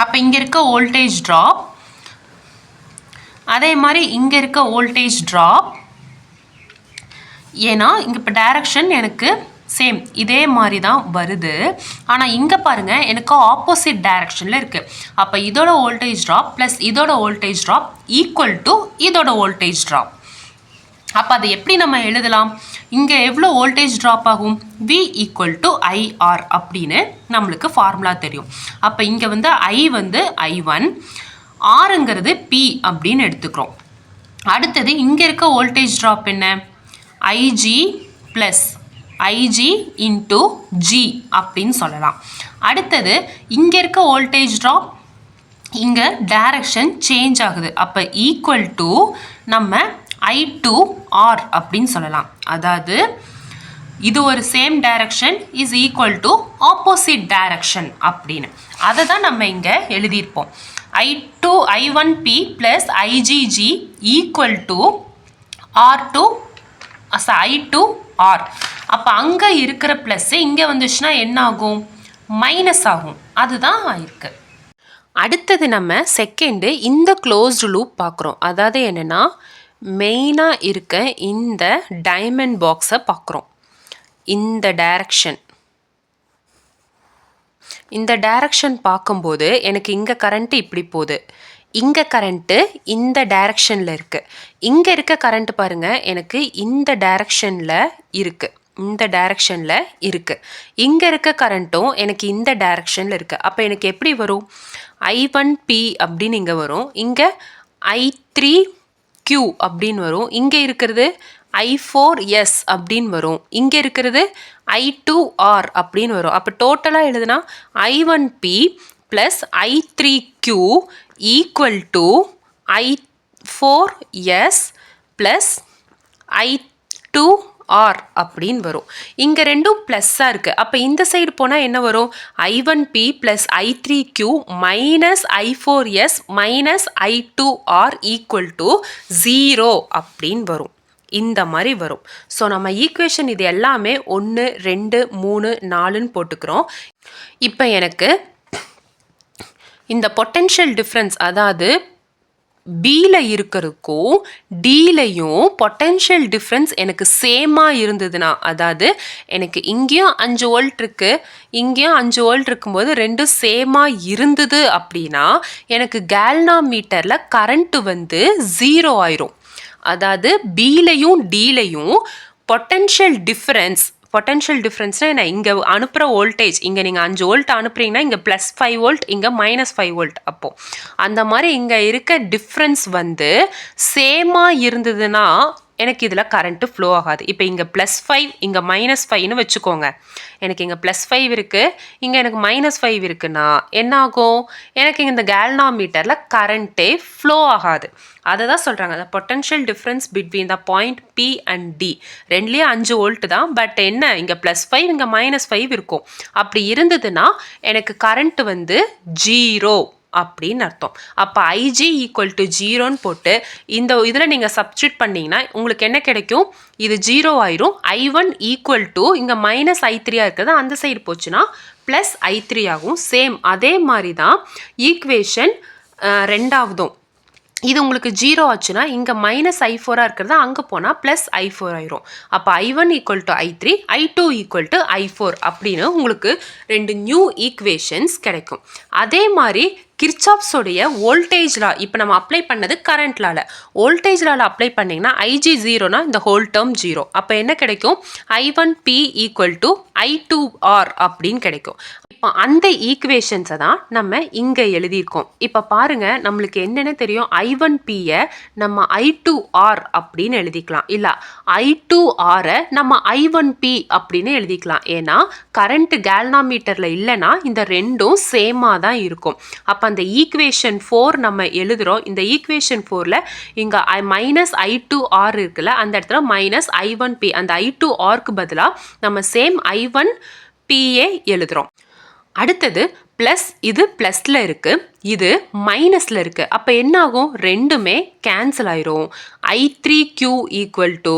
அப்போ இங்கே இருக்க வோல்டேஜ் ட்ராப், அதே மாதிரி இங்கே இருக்க வோல்டேஜ் ட்ராப். ஏன்னா இங்கே இப்போ டைரக்ஷன் எனக்கு சேம் இதே மாதிரி தான் வருது. ஆனால் இங்கே பாருங்கள் எனக்கு ஆப்போசிட் டைரக்ஷனில் இருக்குது. அப்போ இதோட வோல்டேஜ் ட்ராப் ப்ளஸ் இதோட வோல்டேஜ் ட்ராப் ஈக்குவல் டு இதோட வோல்டேஜ் ட்ராப். அப்போ அதை எப்படி நம்ம எழுதலாம்? இங்கே எவ்வளோ வோல்டேஜ் ட்ராப் ஆகும்? V ஈக்குவல் டு IR அப்படின்னு நம்மளுக்கு ஃபார்முலா தெரியும். அப்போ இங்கே வந்து I வந்து I1, ஆறுங்கிறது P அப்படின்னு எடுத்துக்கிறோம். அடுத்தது இங்கே இருக்க வோல்டேஜ் ட்ராப் என்ன? IG plus IG into G அப்படின்னு சொல்லலாம். அடுத்தது இங்கே இருக்க வோல்டேஜ் ட்ராப், இங்கே டைரக்ஷன் சேஞ்ச் ஆகுது. அப்போ ஈக்குவல் டு நம்ம I2R அப்படின்னு சொல்லலாம். அதாவது இது ஒரு same direction is equal to opposite direction அப்படின்னு. அதை தான் நம்ம இங்கே எழுதியிருப்போம். I1P plus IGG equal to I2R. அப்போ அங்கே இருக்கிற ப்ளஸ்ஸு இங்கே வந்துச்சுன்னா என்ன ஆகும்? மைனஸ் ஆகும். அதுதான் இருக்குது. அடுத்தது நம்ம செகண்டு இந்த க்ளோஸ்டு லூப் பார்க்குறோம். அதாவது என்னென்னா மெயினாக இருக்க இந்த டைமண்ட் பாக்ஸை பார்க்குறோம். இந்த டைரக்ஷன் பார்க்கும்போது எனக்கு இங்கே கரண்ட்டு இப்படி போகுது, இங்கே கரண்ட்டு இந்த டைரக்ஷனில் இருக்குது. இங்கே இருக்க கரண்ட்டு பாருங்கள் எனக்கு இந்த டைரக்ஷனில் இருக்குது, இங்கே இருக்க கரண்ட்டும் எனக்கு இந்த டைரக்ஷனில் இருக்குது. அப்போ எனக்கு எப்படி வரும்? I1P அப்படின்னு இங்கே வரும், இங்கே I3Q அப்படின்னு வரும், இங்கே இருக்கிறது I4S அப்படின்னு வரும், இங்கே இருக்கிறது I2R அப்படின்னு வரும். அப்போ டோட்டலாக எழுதுனா I1P plus I3Q equal to I4S plus I2 R அப்படின்னு வரும். இங்கே ரெண்டும் ப்ளஸ்ஸாக இருக்குது. அப்போ இந்த சைடு போனால் என்ன வரும்? I1P plus I3Q minus I4S minus I2R equal to 0 அப்படின்னு வரும். இந்த மாதிரி வரும். ஸோ நம்ம ஈக்குவேஷன் இது எல்லாமே 1 2 3 4ன்னு போட்டுக்கிறோம். இப்போ எனக்கு இந்த பொட்டென்ஷியல் டிஃப்ரென்ஸ், அதாவது பியில் இருக்கிறதுக்கும் டிலையும் பொட்டென்ஷியல் டிஃப்ரென்ஸ் எனக்கு சேமாக இருந்ததுன்னா, அதாவது எனக்கு இங்கேயும் 5 வோல்ட் இருக்குது, இங்கேயும் 5 வோல்ட் இருக்கும்போது ரெண்டும் சேமாக இருந்தது அப்படின்னா எனக்கு கேல்னாமீட்டரில் கரண்ட்டு வந்து 0 ஆயிரும். அதாவது பிலையும் டிலையும் பொட்டென்ஷியல் டிஃப்ரென்ஸ்னால் என்ன? இங்கே அனுப்புகிற வோல்டேஜ், இங்கே நீங்கள் 5 வோல்ட் அனுப்புறீங்கன்னா இங்கே +5 வோல்ட், இங்கே -5 வோல்ட். அப்போது அந்த மாதிரி இங்கே இருக்க டிஃப்ரென்ஸ் வந்து சேமாக இருந்ததுன்னா எனக்கு இதில் கரண்ட்டு ஃப்ளோ ஆகாது. இப்போ இங்கே +5 இங்கே -5ன்னு வச்சுக்கோங்க. எனக்கு இங்கே +5 இருக்குது, இங்கே எனக்கு -5 இருக்குன்னா என்ன ஆகும்? எனக்கு இந்த கேல்னாமீட்டரில் கரண்ட்டே ஃப்ளோ ஆகாது. அதை தான் சொல்கிறாங்க, அந்த potential difference between the point P and D ரெண்டுலேயும் 5 வோல்ட் தான். பட் என்ன, இங்கே +5 இங்கே -5 இருக்கும். அப்படி இருந்ததுன்னா எனக்கு கரண்ட்டு வந்து 0 அப்படின்னு அர்த்தம். அப்போ IG ஈக்குவல் டு 0ன்னு போட்டு இந்த இதில் நீங்கள் சப்ஸ்டியூட் பண்ணிங்கன்னா உங்களுக்கு என்ன கிடைக்கும்? இது 0 ஆயிரும். I1 ஈக்குவல் டு இங்கே -I3 இருக்குது, அந்த சைடு போச்சுன்னா +I3 ஆகும். சேம் அதே மாதிரி தான் ஈக்குவேஷன் ரெண்டாவதும். இது உங்களுக்கு 0 ஆச்சுன்னா இங்கே -I4 இருக்கிறது அங்கே போனால் +I4 ஆயிரும். அப்போ I1 equal to I3, I2 equal to I4 அப்படின்னு உங்களுக்கு 2 நியூ ஈக்குவேஷன்ஸ் கிடைக்கும். அதே மாதிரி கிர்ச்சாஃப்ஸோடைய வோல்டேஜ் லா இப்போ நம்ம அப்ளை பண்ணது கரண்ட் லால. வோல்டேஜ் லால அப்ளை பண்ணிங்கன்னா IG 0னா இந்த ஹோல் டேர்ம் 0. அப்போ என்ன கிடைக்கும்? I1P ஈக்குவல் டு I2R அப்படின்னு கிடைக்கும். இப்போ அந்த ஈக்குவேஷன்ஸை தான் நம்ம இங்கே எழுதியிருக்கோம். இப்போ பாருங்கள், நம்மளுக்கு என்னென்ன தெரியும்? I1Pயை நம்ம I2R அப்படின்னு எழுதிக்கலாம், இல்லை I2Rை நம்ம I1P அப்படின்னு எழுதிக்கலாம். ஏன்னா கரண்ட் கேல்னாமீட்டரில் இல்லைன்னா இந்த ரெண்டும் சேமாக தான் இருக்கும். அப்போ அந்த ஈக்குவேஷன் 4 நம்ம எழுதுகிறோம். இந்த ஈக்குவேஷன் 4ல் இங்கே -I2R இருக்குல்ல, அந்த இடத்துல -I1P, அந்த I2Rக்கு பதிலாக நம்ம சேம் I1Pயை எழுதுகிறோம். அடுத்தது ப்ளஸ், இது ப்ளஸில் இருக்குது, இது மைனஸில் இருக்குது. அப்போ என்ன ஆகும்? ரெண்டுமே கேன்சல் ஆயிரும். I3Q ஈக்குவல் டு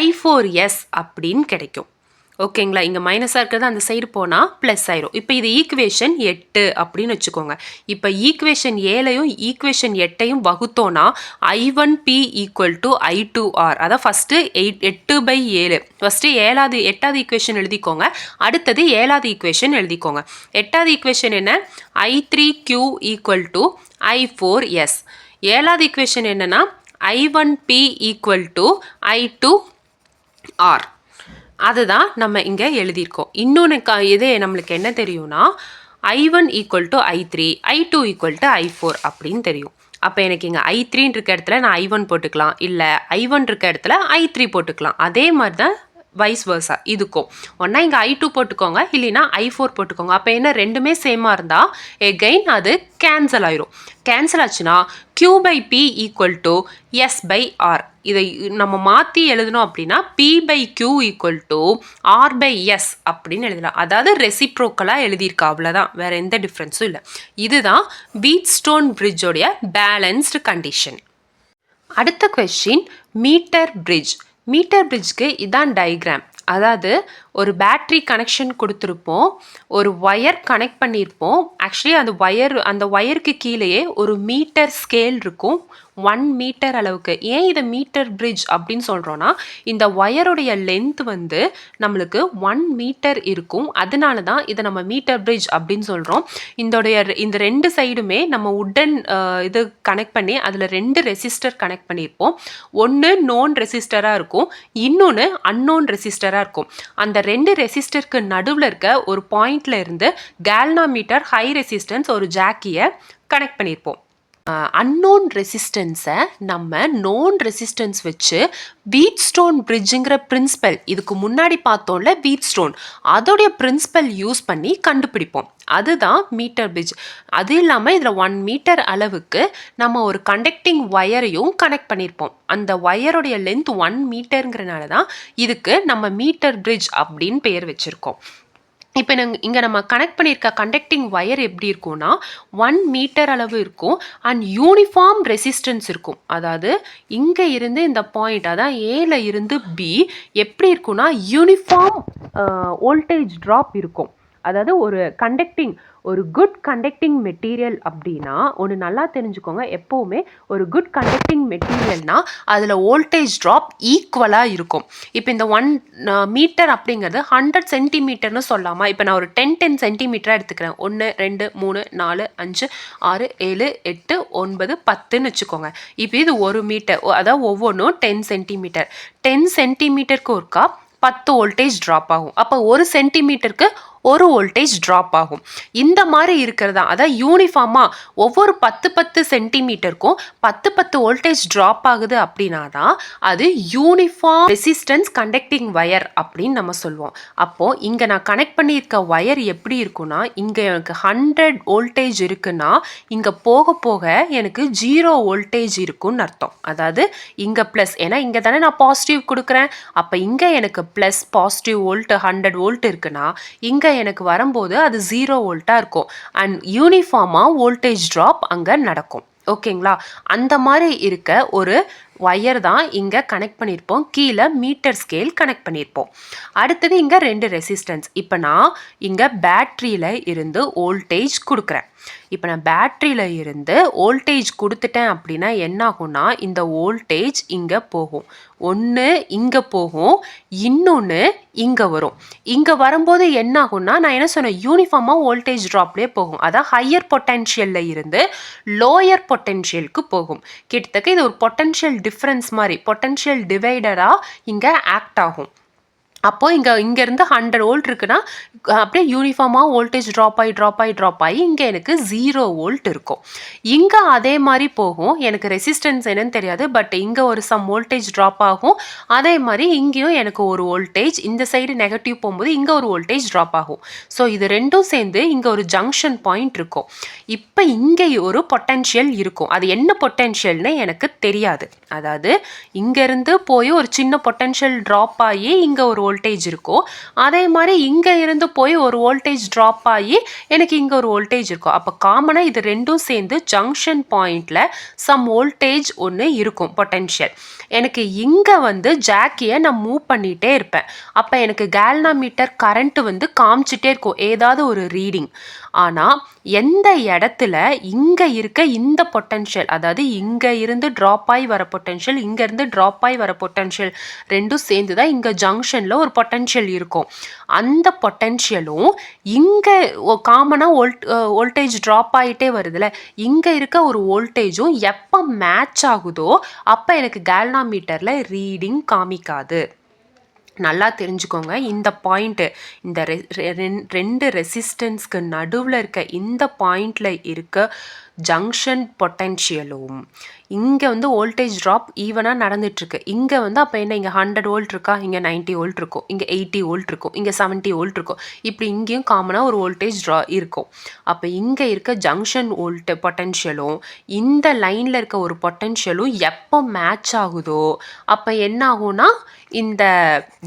I4S அப்படின்னு கிடைக்கும். ஓகேங்களா? இங்கே மைனஸாக இருக்கிறது அந்த சைடு போனால் ப்ளஸ் ஆயிரும். இப்போ இது ஈக்குவேஷன் 8 அப்படின்னு வச்சுக்கோங்க. இப்போ ஈக்குவேஷன் 7ஐயும் ஈக்குவேஷன் 8ஐயும் வகுத்தோன்னா I1P ஈக்குவல் டு I2R. அதான் ஃபஸ்ட்டு 8/7. ஃபஸ்ட்டு 8வது ஈக்குவேஷன் எழுதிக்கோங்க. அடுத்தது 7வது ஈக்குவேஷன் எழுதிக்கோங்க. 8வது ஈக்குவேஷன் என்ன? I3Q equal to I4S. 7வது ஈக்குவேஷன் என்னன்னா I1P ஈக்குவல் டு I2R. அதுதான் நம்ம இங்கே எழுதியிருக்கோம். இன்னொன்று இது நம்மளுக்கு என்ன தெரியும்னா I1 equal to I3, I2 equal to I4 அப்படின்னு தெரியும். அப்போ எனக்கு இங்கே I3 இருக்க இடத்துல நான் I1 போட்டுக்கலாம், இல்லை I1 இருக்க இடத்துல I3 போட்டுக்கலாம். அதே மாதிரி தான் வைஸ் வர்ஸா இதுக்கும். ஒன்றா இங்கே I2 போட்டுக்கோங்க, இல்லைன்னா I4 போட்டுக்கோங்க. அப்போ என்ன, ரெண்டுமே சேமாக இருந்தால் எகைன் அது கேன்சல் ஆயிரும். கேன்சல் ஆச்சுன்னா Q/P ஈக்குவல் டு S/R. இதை நம்ம மாற்றி எழுதணும் அப்படின்னா P/Q ஈக்குவல் டு R/S அப்படின்னு எழுதலாம். அதாவது ரெசிப்ரோக்கலாக எழுதியிருக்கா, அவ்வளோதான், வேறு எந்த டிஃப்ரென்ஸும் இல்லை. இதுதான் வீட்ஸ்டோன் பிரிட்ஜோடைய பேலன்ஸ்டு கண்டிஷன். அடுத்த கொஸ்டின், மீட்டர் பிரிட்ஜ். மீட்டர் பிரிட்ஜ்க்கு இதான் டயக்ராம். அதாவது ஒரு பேட்ரி கனெக்ஷன் கொடுத்துருப்போம், ஒரு ஒயர் கனெக்ட் பண்ணியிருப்போம். ஆக்சுவலி அந்த ஒயருக்கு கீழேயே ஒரு மீட்டர் ஸ்கேல் இருக்கும், 1 மீட்டர் அளவுக்கு. ஏன் இதை மீட்டர் பிரிட்ஜ் அப்படின்னு சொல்கிறோன்னா, இந்த ஒயருடைய லென்த் வந்து நம்மளுக்கு 1 மீட்டர் இருக்கும். அதனால தான் இதை நம்ம மீட்டர் பிரிட்ஜ் அப்படின்னு சொல்கிறோம். இந்த 2 சைடுமே நம்ம உட்டன் இது கனெக்ட் பண்ணி அதில் 2 ரெசிஸ்டர் கனெக்ட் பண்ணியிருப்போம். ஒன்று நோன் ரெசிஸ்டராக இருக்கும், இன்னொன்று அன்னோன் ரெசிஸ்டராக இருக்கும். அந்த 2 ரெசிஸ்டருக்கு நடுவில் இருக்க ஒரு பாயிண்ட்ல இருந்து கேல்னாமீட்டர் ஹை ரெசிஸ்டன்ஸ் ஒரு ஜாக்கியை கனெக்ட் பண்ணியிருப்போம். அன்னோன் ரெசிஸ்டன்ஸை நம்ம நோன் ரெசிஸ்டன்ஸ் வச்சு வீட் ஸ்டோன் பிரிட்ஜுங்கிற பிரின்சிபல் இதுக்கு முன்னாடி பார்த்தோம்ல வீட் ஸ்டோன் அதோடைய பிரின்சிபல் யூஸ் பண்ணி கண்டுபிடிப்போம். அதுதான் மீட்டர் பிரிட்ஜ். அது இல்லாமல் இதில் 1 மீட்டர் அளவுக்கு நம்ம ஒரு கண்டக்டிங் ஒயரையும் கனெக்ட் பண்ணியிருப்போம். அந்த ஒயருடைய லென்த் 1 மீட்டருங்கிறனால தான் இதுக்கு நம்ம மீட்டர் பிரிட்ஜ் அப்படின்னு பேர் வச்சுருக்கோம். இப்போ இங்கே நம்ம கனெக்ட் பண்ணியிருக்க கண்டக்டிங் ஒயர் எப்படி இருக்கும்னா 1 மீட்டர் அளவு இருக்கும் அண்ட் யூனிஃபார்ம் ரெசிஸ்டன்ஸ் இருக்கும். அதாவது இங்கே இருந்து இந்த பாயிண்ட் அதான் ஏல இருந்து பி எப்படி இருக்கும்னா யூனிஃபார்ம் வோல்டேஜ் ட்ராப் இருக்கும். அதாவது ஒரு குட் கண்டக்டிங் மெட்டீரியல் அப்படின்னா ஒன்று நல்லா தெரிஞ்சுக்கோங்க, எப்போவுமே ஒரு குட் கண்டக்டிங் மெட்டீரியல்னா அதில் வோல்டேஜ் ட்ராப் ஈக்குவலாக இருக்கும். இப்போ இந்த 1 மீட்டர் அப்படிங்கிறது 100 சென்டிமீட்டர்னு சொல்லாமா? இப்போ நான் ஒரு 10 சென்டிமீட்டராக எடுத்துக்கிறேன். 1 2 3 4 5 6 7 8 9 10ன்னு வச்சுக்கோங்க. இப்போ இது 1 மீட்டர், அதாவது ஒவ்வொன்றும் 10 சென்டிமீட்டர். 10 சென்டிமீட்டருக்கு ஒருக்கா 10 வோல்டேஜ் ட்ராப் ஆகும். அப்போ 1 சென்டிமீட்டருக்கு 1 வோல்டேஜ் ட்ராப் ஆகும். இந்த மாதிரி இருக்கிறதா அதாவது யூனிஃபார்மாக ஒவ்வொரு 10 சென்டிமீட்டருக்கும் 10 வோல்டேஜ் ட்ராப் ஆகுது அப்படின்னா தான் அது யூனிஃபார்ம் ரெசிஸ்டன்ஸ் கண்டக்டிங் ஒயர் அப்படின்னு நம்ம சொல்லுவோம். அப்போது இங்கே நான் கனெக்ட் பண்ணியிருக்க ஒயர் எப்படி இருக்குன்னா இங்கே எனக்கு 100 வோல்டேஜ் இருக்குன்னா இங்கே போக போக எனக்கு 0 வோல்டேஜ் இருக்குன்னு அர்த்தம். அதாவது இங்கே ப்ளஸ், ஏன்னா இங்கே தானே நான் பாசிட்டிவ் கொடுக்குறேன். அப்போ இங்கே எனக்கு ப்ளஸ் பாசிட்டிவ் வோல்ட் 100 வோல்ட் இருக்குன்னா இங்கே எனக்கு வரும்போது அது 0 வோல்ட்டாக இருக்கும் அண்ட் யூனிஃபார்மாக வோல்டேஜ் ட்ராப் அங்கே நடக்கும். ஓகேங்களா? அந்த மாதிரி இருக்க ஒரு ஒயர் தான் இங்கே கனெக்ட் பண்ணியிருப்போம். கீழே மீட்டர் ஸ்கேல் கனெக்ட் பண்ணியிருப்போம். அடுத்தது இங்கே 2 ரெசிஸ்டன்ஸ். இப்போ நான் இங்கே பேட்ரியில் இருந்து வோல்டேஜ் கொடுக்குறேன். இப்போ நான் பேட்ரியில் இருந்து வோல்டேஜ் கொடுத்துட்டேன் அப்படின்னா என்ன ஆகும்னா இந்த வோல்டேஜ் இங்கே போகும். ஒன்று இங்கே போகும், இன்னொன்று இங்கே வரும். இங்கே வரும்போது என்ன ஆகும்னா நான் என்ன சொன்னேன், யூனிஃபார்மாக வோல்டேஜ் ட்ராப்லேயே போகும். அதான் ஹையர் பொட்டென்ஷியலில் இருந்து லோயர் பொட்டென்ஷியலுக்கு போகும். கிட்டத்தட்ட இது ஒரு பொட்டென்ஷியல் டிஃப்ரென்ஸ் மாதிரி, பொட்டென்ஷியல் டிவைடராக இங்கே ஆக்ட் ஆகும். அப்போது இங்கேருந்து 100 வோல்ட் இருக்குன்னா அப்படியே யூனிஃபார்மாக வோல்டேஜ் ட்ராப் ஆகி இங்கே எனக்கு 0 வோல்ட் இருக்கும். இங்கே அதே மாதிரி போகும். எனக்கு ரெசிஸ்டன்ஸ் என்னன்னு தெரியாது, பட் இங்கே ஒரு சம் வோல்டேஜ் ட்ராப் ஆகும். அதே மாதிரி இங்கேயும் எனக்கு ஒரு வோல்டேஜ், இந்த சைடு நெகட்டிவ் போகும்போது இங்கே ஒரு வோல்டேஜ் ட்ராப் ஆகும். ஸோ இது ரெண்டும் சேர்ந்து இங்கே ஒரு ஜங்ஷன் பாயிண்ட் இருக்கும். இப்போ இங்கே ஒரு பொட்டென்ஷியல் இருக்கும். அது என்ன பொட்டென்ஷியல்னு எனக்கு தெரியாது. அதாவது இங்கேருந்து போய் ஒரு சின்ன பொட்டென்ஷியல் ட்ராப் ஆகி இங்கே ஒரு வோல்டேஜ் இருக்கும். அதே மாதிரி இங்கே இருந்து போய் ஒரு வோல்டேஜ் ட்ராப் ஆகி எனக்கு இங்கே ஒரு வோல்டேஜ் இருக்கும். அப்போ காமனாக இது ரெண்டும் சேர்ந்து ஜங்ஷன் பாயிண்டில் சம் வோல்டேஜ் ஒன்று இருக்கும், பொட்டென்ஷியல். எனக்கு இங்கே ஜாக்கியை நான் மூவ் பண்ணிகிட்டே இருப்பேன். அப்போ எனக்கு கேல்னாமீட்டர் கரண்ட்டு காமிச்சிட்டே இருக்கும் ஏதாவது ஒரு ரீடிங். ஆனால் எந்த இடத்துல இங்கே இருக்க இந்த பொட்டென்ஷியல், அதாவது இங்கே இருந்து ட்ராப் ஆகி வர பொட்டென்ஷியல், இங்கேருந்து ட்ராப் ஆகி வர பொட்டென்ஷியல் ரெண்டும் சேர்ந்து தான் இங்கே ஜங்ஷனில் ஒரு பொட்டென்ஷியல் இருக்கும். அந்த பொட்டென்ஷியலும் இங்கே காமனாக வோல்டேஜ் ட்ராப் ஆகிட்டே வருதுல்ல, இங்கே இருக்க ஒரு வோல்டேஜும் எப்போ மேட்ச் ஆகுதோ அப்போ எனக்கு கேல்னாமீட்டரில் ரீடிங் காமிக்காது. நல்லா தெரிஞ்சுக்கோங்க இந்த பாயிண்ட்டு. இந்த 2 ரெசிஸ்டன்ஸ்க்கு நடுவில் இருக்க இந்த பாயிண்டில் இருக்க ஜங்ஷன் பொட்டென்ஷியலும் இங்கே வோல்டேஜ் ட்ராப் ஈவனாக நடந்துட்டுருக்கு. இங்கே அப்போ என்ன, இங்கே 100 வோல்ட் இருக்கா, இங்கே 90 வோல்ட் இருக்கும், இங்கே 80 வோல்ட் இருக்கும், இங்கே 70 வோல்ட் இருக்கும். இப்படி இங்கேயும் காமனாக ஒரு வோல்டேஜ் இருக்கும். அப்போ இங்கே இருக்க ஜங்ஷன் பொட்டென்ஷியலும் இந்த லைனில் இருக்க ஒரு பொட்டென்ஷியலும் எப்போ மேட்ச் ஆகுதோ அப்போ என்ன ஆகும்னா இந்த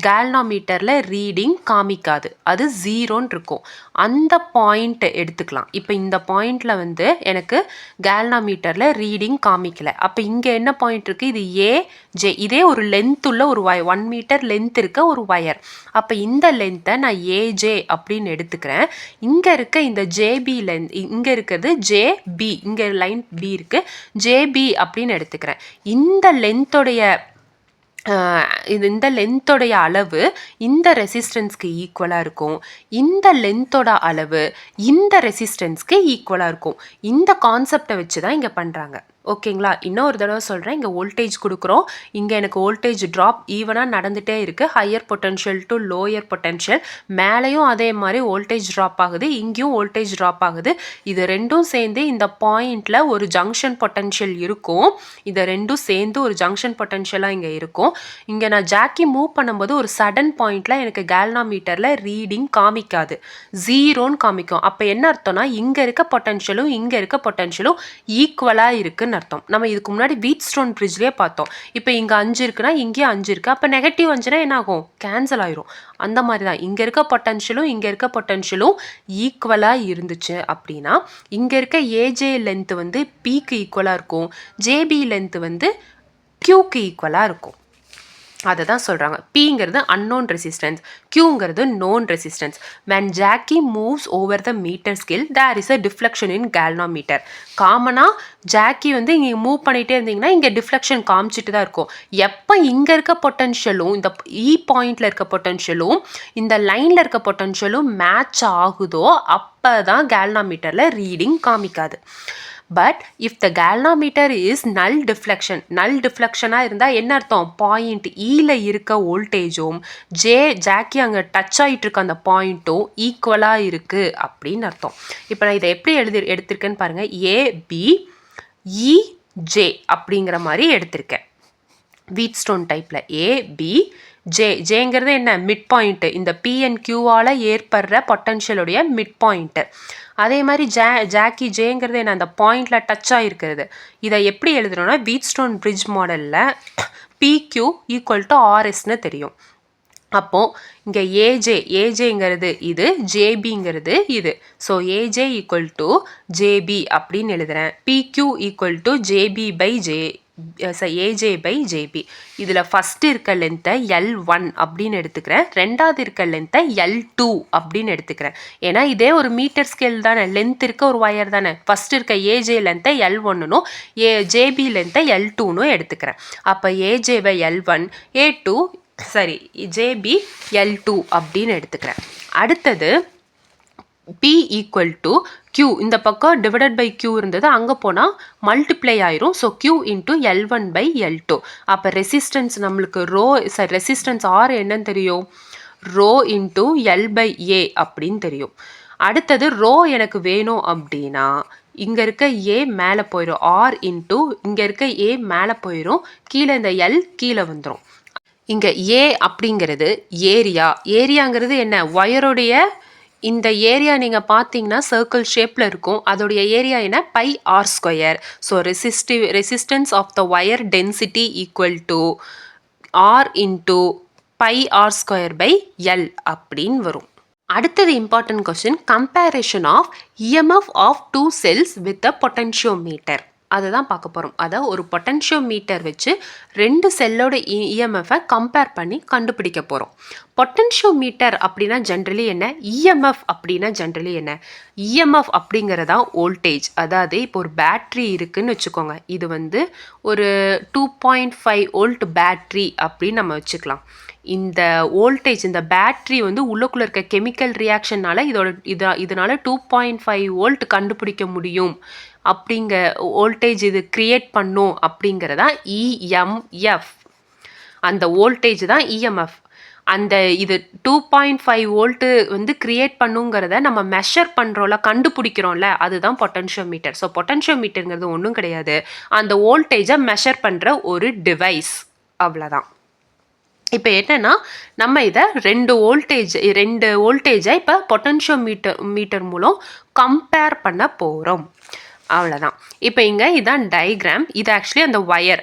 கேல்னாமீட்டரில் ரீடிங் காமிக்காது, அது 0ன்னு இருக்கும். அந்த பாயிண்ட்டை எடுத்துக்கலாம். இப்போ இந்த பாயிண்டில் எனக்கு கேல்னாமீட்டரில் ரீடிங் காமிக்கலை. அப்போ இங்கே என்ன பாயிண்ட் இருக்குது, இது ஏஜே. இதே ஒரு லென்த் உள்ள ஒரு 1 மீட்டர் லென்த் இருக்க ஒரு ஒயர். அப்போ இந்த லென்த்தை நான் ஏஜே அப்படின்னு எடுத்துக்கிறேன். இங்கே இருக்க இந்த ஜேபி லென்த், இங்கே இருக்கிறது ஜேபி, இங்கே லைன் பி இருக்குது, ஜேபி அப்படின்னு எடுத்துக்கிறேன். இந்த லென்த்தோடைய அளவு இந்த ரெசிஸ்டன்ஸ்க்கு ஈக்குவலாக இருக்கும். இந்த லென்த்தோட அளவு இந்த ரெசிஸ்டன்ஸ்க்கு ஈக்குவலாக இருக்கும். இந்த கான்செப்டை வச்சு தான் இங்கே பண்ணுறாங்க. ஓகேங்களா? இன்னொரு தடவை சொல்கிறேன். இங்கே வோல்டேஜ் கொடுக்குறோம். இங்கே எனக்கு வோல்டேஜ் ட்ராப் ஈவனாக நடந்துகிட்டே இருக்குது. Higher potential to lower potential. மேலேயும் அதே மாதிரி வோல்டேஜ் ட்ராப் ஆகுது, இங்கேயும் வோல்டேஜ் ட்ராப் ஆகுது. இது ரெண்டும் சேர்ந்து இந்த பாயிண்டில் ஒரு ஜங்ஷன் பொட்டன்ஷியல் இருக்கும். இதை ரெண்டும் சேர்ந்து ஒரு ஜங்ஷன் பொட்டன்ஷியலாக இங்கே இருக்கும். இங்கே நான் ஜாக்கி மூவ் பண்ணும்போது ஒரு சடன் பாயிண்டில் எனக்கு கேல்னாமீட்டரில் ரீடிங் காமிக்காது, ஜீரோன்னு காமிக்கும். அப்போ என்ன அர்த்தம்னா இங்கே இருக்க பொட்டன்ஷியலும் இங்கே இருக்க பொட்டன்ஷியலும் ஈக்குவலாக இருக்குன்னு அர்த்தம். நம்ம இதுக்கு முன்னாடி வீட்ஸ்டோன் பிரிட்ஜ்லேயே பார்த்தோம். இப்போ இங்கே 5 இருக்குன்னா இங்கேயும் 5 இருக்குது. அப்போ நெகட்டிவ் 5னா என்ன ஆகும்? கேன்சல் ஆயிரும். அந்த மாதிரி தான் இங்கே இருக்க பொட்டன்ஷியலும் இங்கே இருக்க பொட்டன்ஷியலும் ஈக்குவலாக இருந்துச்சு அப்படின்னா இங்கே இருக்க ஏஜே லென்த்து வந்து பிக்கு ஈக்குவலாக இருக்கும், ஜேபி லென்த்து வந்து கியூக்கு ஈக்குவலாக இருக்கும். அதை தான் சொல்கிறாங்க. பிங்கிறது அன்னோன் ரெசிஸ்டன்ஸ், கியூங்கிறது known resistance. when jockey moves over the meter scale there is a deflection in galvanometer. காமனாக ஜாக்கி வந்து இங்கே மூவ் பண்ணிகிட்டே இருந்தீங்கன்னா இங்கே டிஃப்ளெக்ஷன் காமிச்சிட்டு தான் இருக்கும். எப்போ இங்கே இருக்க பொட்டன்ஷியலும் இந்த பாயிண்டில் இருக்க பொட்டன்ஷியலும் இந்த லைனில் இருக்க பொட்டன்ஷியலும் மேட்ச் ஆகுதோ அப்போ தான் கேல்னாமீட்டரில் ரீடிங் காமிக்காது. But if the galvanometer is null டிஃப்ளெக்ஷனாக இருந்தால் என்ன அர்த்தம்? பாயிண்ட் ஈல இருக்க வோல்டேஜும் ஜாக்கி அங்கே டச் ஆகிட்டு இருக்க அந்த பாயிண்ட்டும் ஈக்குவலாக இருக்குது அப்படின்னு அர்த்தம். இப்போ நான் இதை எப்படி எடுத்திருக்கேன்னு பாருங்கள். ஏபிஇஜே அப்படிங்கிற மாதிரி எடுத்திருக்கேன் வீட்ஸ்டோன் டைப்பில். ஜேங்கிறது என்ன? Mid point. இந்த பிஎன்கியூவால் ஏற்படுற பொட்டன்ஷியலுடைய மிட் பாயிண்ட்டு. அதே மாதிரி ஜாக்கி ஜேங்கிறது என்ன? அந்த பாயிண்டில் டச் ஆகிருக்கிறது. இதை எப்படி எழுதுறோன்னா வீட்ஸ்டோன் பிரிட்ஜ் மாடலில் பிக்யூ ஈக்குவல் டு ஆர்எஸ்ன்னு தெரியும். அப்போது இங்கே ஏஜேங்கிறது இது, ஜேபிங்கிறது இது. So AJ equal to JB அப்படின்னு எழுதுகிறேன். PQ equal to JB by AJ by JB. இதில் ஃபஸ்ட்டு இருக்க லென்த்தை L1 அப்படின்னு எடுத்துக்கிறேன், ரெண்டாவது இருக்க லென்த்தை L2 அப்படின்னு எடுத்துக்கிறேன். ஏன்னா இதே ஒரு மீட்டர் ஸ்கேல் தானே, லென்த் இருக்க ஒரு ஒயர் தானே. ஃபஸ்ட்டு இருக்க ஏஜே லென்த்தை L1னும் ஜேபி லென்த்தை L2னும் எடுத்துக்கிறேன். அப்போ AJ by L1 JP L2 அப்படின்னு எடுத்துக்கிறேன். அடுத்தது P ஈக்குவல் டு Q. இந்த பக்கம் டிவைடட் பை Q இருந்தது, அங்கே போனால் மல்டிப்ளை ஆயிரும். So Q into L1 by L2. அப்போ ரெசிஸ்டன்ஸ் நம்மளுக்கு ரெசிஸ்டன்ஸ் R என்னன்னு தெரியும்? Rho into L by A அப்படின்னு தெரியும். அடுத்தது ரோ எனக்கு வேணும் அப்படின்னா இங்கே இருக்க ஏ மேலே போயிடும், ஆர் இன்ட்டு இங்கே இருக்க ஏ மேலே போயிடும், கீழே இந்த எல் கீழே வந்துடும். இங்கே ஏ அப்படிங்கிறது ஏரியாங்கிறது என்ன? ஒயருடைய இந்த ஏரியா நீங்கள் பார்த்தீங்கன்னா சர்க்கிள் ஷேப்பில் இருக்கும். அதோடைய ஏரியா என்ன? Pi R square. So resistance of the wire density equal to R into pi R square by L அப்படின்னு வரும். அடுத்தது important question, comparison of EMF of 2 cells with a potentiometer. அதுதான் பார்க்க போகிறோம். அதை ஒரு பொட்டன்ஷியோமீட்டர் வச்சு 2 செல்லோட இஎம்எஃப்பை கம்பேர் பண்ணி கண்டுபிடிக்க போகிறோம். பொட்டன்ஷியோமீட்டர் அப்படின்னா ஜென்ரலி என்ன, இஎம்எஃப் அப்படின்னா ஜென்ரலி என்ன? இஎம்எஃப் அப்படிங்கிறதா வோல்டேஜ். அதாவது இப்போ ஒரு பேட்ரி இருக்குதுன்னு வச்சுக்கோங்க. இது வந்து ஒரு 2.5 volt பேட்ரி அப்படின்னு நம்ம வச்சுக்கலாம். இந்த வோல்டேஜ், இந்த பேட்ரி வந்து உள்ளுக்குள்ளே இருக்க கெமிக்கல் ரியாக்ஷனால் இதனால் 2.5 volt கண்டுபிடிக்க முடியும். அப்படிங்க வோல்டேஜ் இது கிரியேட் பண்ணும் அப்படிங்கிறதா இஎம்எஃப். அந்த வோல்டேஜ் தான் இஎம்எஃப். அந்த இது 2.5 volt வந்து கிரியேட் பண்ணுங்கிறத நம்ம மெஷர் பண்ணுறோம்ல, கண்டுபிடிக்கிறோம்ல, அதுதான் பொட்டன்ஷியோமீட்டர். ஸோ பொட்டன்ஷியோமீட்டருங்கிறது ஒன்றும் கிடையாது, அந்த வோல்டேஜை மெஷர் பண்ணுற ஒரு டிவைஸ், அவ்வளோதான். இப்போ என்னென்னா நம்ம இதை 2 வோல்டேஜை இப்போ பொட்டன்ஷியோமீட்டர் மூலம் கம்பேர் பண்ண போகிறோம், அவ்வளோதான். இப்போ இங்கே இதான் டயக்ராம். இது ஆக்சுவலி அந்த ஒயர்,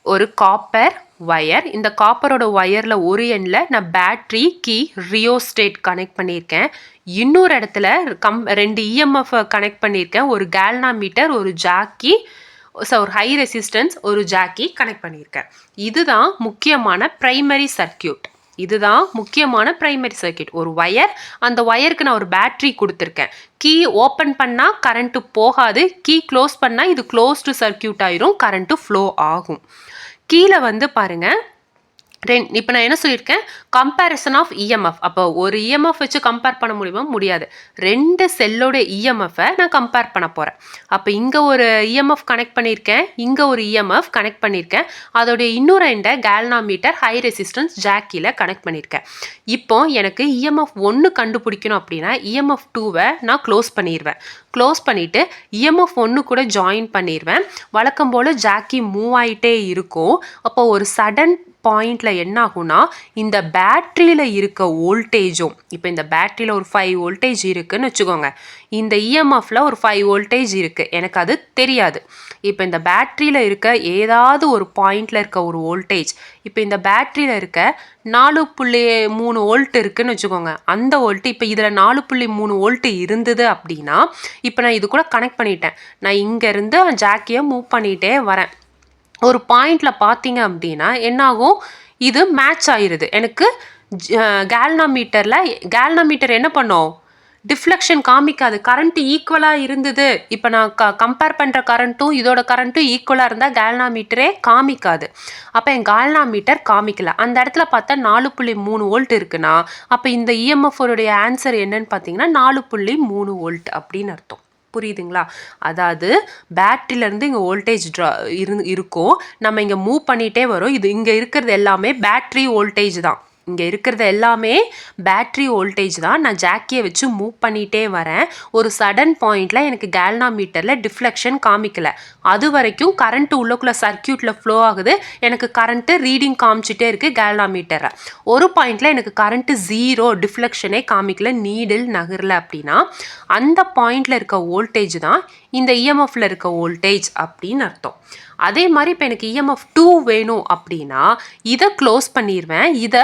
ஒரு காப்பர் ஒயர். இந்த காப்பரோட ஒயரில் ஒரு எண்ணில் நான் பேட்ரி, கீ, ரியோஸ்டேட் கனெக்ட் பண்ணியிருக்கேன். இன்னொரு இடத்துல 2 இஎம்எஃப் கனெக்ட் பண்ணியிருக்கேன். ஒரு கேல்னாமீட்டர், ஒரு ஜாக்கி, ஒரு ஹை ரெசிஸ்டன்ஸ், ஒரு ஜாக்கி கனெக்ட் பண்ணியிருக்கேன். இதுதான் முக்கியமான ப்ரைமரி சர்க்கியூட். ஒரு ஒயர், அந்த ஒயருக்கு நான் ஒரு பேட்ரி கொடுத்துருக்கேன். கீ ஓப்பன் பண்ணால் கரண்ட்டு போகாது, கீ க்ளோஸ் பண்ணால் இது க்ளோஸ்டு சர்க்கியூட் ஆயிரும், கரண்ட்டு ஃப்ளோ ஆகும். கீழே வந்து பாருங்கள், இப்போ நான் என்ன சொல்லியிருக்கேன், கம்பேரிசன் ஆஃப் இஎம்எஃப். அப்போ ஒரு இஎம்எஃப் வச்சு கம்பேர் பண்ண முடியுமா? முடியாது. 2 செல்லோட இஎம்எஃப்பை நான் கம்பேர் பண்ண போகிறேன். அப்போ இங்கே ஒரு இஎம்எஃப் கனெக்ட் பண்ணியிருக்கேன், இங்கே ஒரு இஎம்எஃப் கனெக்ட் பண்ணியிருக்கேன். அதோடைய இன்னொரு எண்டை கேல்னாமீட்டர் ஹை ரெசிஸ்டன்ஸ் ஜாக்கியில் கனெக்ட் பண்ணியிருக்கேன். இப்போ எனக்கு இஎம்எஃப் 1 கண்டுபிடிக்கணும் அப்படின்னா இஎம்எஃப் 2வை நான் க்ளோஸ் பண்ணிடுவேன். க்ளோஸ் பண்ணிவிட்டு இஎம்எஃப் 1 கூட ஜாயின் பண்ணிடுவேன். வழக்கம் போல் ஜாக்கி மூவ் ஆகிட்டே இருக்கும். அப்போ ஒரு சடன் பாயிண்டில் என்ன ஆகும்னா, இந்த பேட்ரியில் இருக்க வோல்டேஜும், இப்போ இந்த பேட்ரியில் ஒரு 5 வோல்டேஜ் இருக்குதுன்னு வச்சுக்கோங்க, இந்த இஎம்எஃப்ல ஒரு 5 வோல்டேஜ் இருக்குது, எனக்கு அது தெரியாது. இப்போ இந்த பேட்ரியில் இருக்க ஏதாவது ஒரு பாயிண்டில் இருக்க ஒரு வோல்டேஜ், இப்போ இந்த பேட்ரியில் இருக்க 4.3 வோல்ட் இருக்குதுன்னு வச்சுக்கோங்க, அந்த வோல்ட்டு இப்போ இதில் 4.3 வோல்ட் இருந்தது அப்படின்னா, இப்போ நான் இது கூட கனெக்ட் பண்ணிட்டேன். நான் இங்கேருந்து ஜாக்கியை மூவ் பண்ணிகிட்டே வரேன். ஒரு பாயிண்டில் பார்த்தீங்க அப்படின்னா என்னாகும், இது மேட்ச் ஆகிடுது. எனக்கு கேல்னாமீட்டர் என்ன பண்ணோம், டிஃப்ளெக்ஷன் காமிக்காது. கரண்ட்டு ஈக்குவலாக இருந்தது. இப்போ நான் கம்பேர் பண்ணுற கரண்ட்டும் இதோட கரண்ட்டும் ஈக்குவலாக இருந்தால் கேல்னாமீட்டரே காமிக்காது. அப்போ என் கேல்னாமீட்டர் காமிக்கல. அந்த இடத்துல பார்த்தா 4.3 வோல்ட் இருக்குன்னா, அப்போ இந்த இஎம்எஃப்னுடைய ஆன்சர் என்னன்னு பார்த்தீங்கன்னா 4.3 வோல்ட் அப்படின்னு அர்த்தம். புரியுதுங்களா? அதாவது பேட்டரியிலேருந்து இங்கே வோல்டேஜ் இருக்கும், நம்ம இங்கே மூவ் பண்ணிகிட்டே வரோம். இது இங்கே இருக்கிறது எல்லாமே பேட்ரி வோல்டேஜ் தான். இங்கே இருக்கிறது எல்லாமே பேட்ரி வோல்டேஜ் தான். நான் ஜாக்கியை வச்சு மூவ் பண்ணிகிட்டே வரேன். ஒரு சடன் பாயிண்டில் எனக்கு கேல்னாமீட்டரில் டிஃப்ளெக்ஷன் காமிக்கலை. அது வரைக்கும் கரண்ட்டு உள்ளக்குள்ளே சர்க்கியூட்டில் ஃப்ளோ ஆகுது. எனக்கு கரண்ட்டு ரீடிங் காமிச்சிட்டே இருக்குது கேல்னாமீட்டரை. ஒரு பாயிண்டில் எனக்கு கரண்ட்டு 0, டிஃப்ளெக்ஷனே காமிக்கல, நீடில் நகரல அப்படின்னா அந்த பாயிண்டில் இருக்க வோல்டேஜ் தான் இந்த இஎம்எஃப்ல இருக்க வோல்டேஜ் அப்படின்னு அர்த்தம். அதே மாதிரி இப்போ எனக்கு இஎம்எஃப் 2 வேணும் அப்படின்னா இதை க்ளோஸ் பண்ணிடுவேன், இதை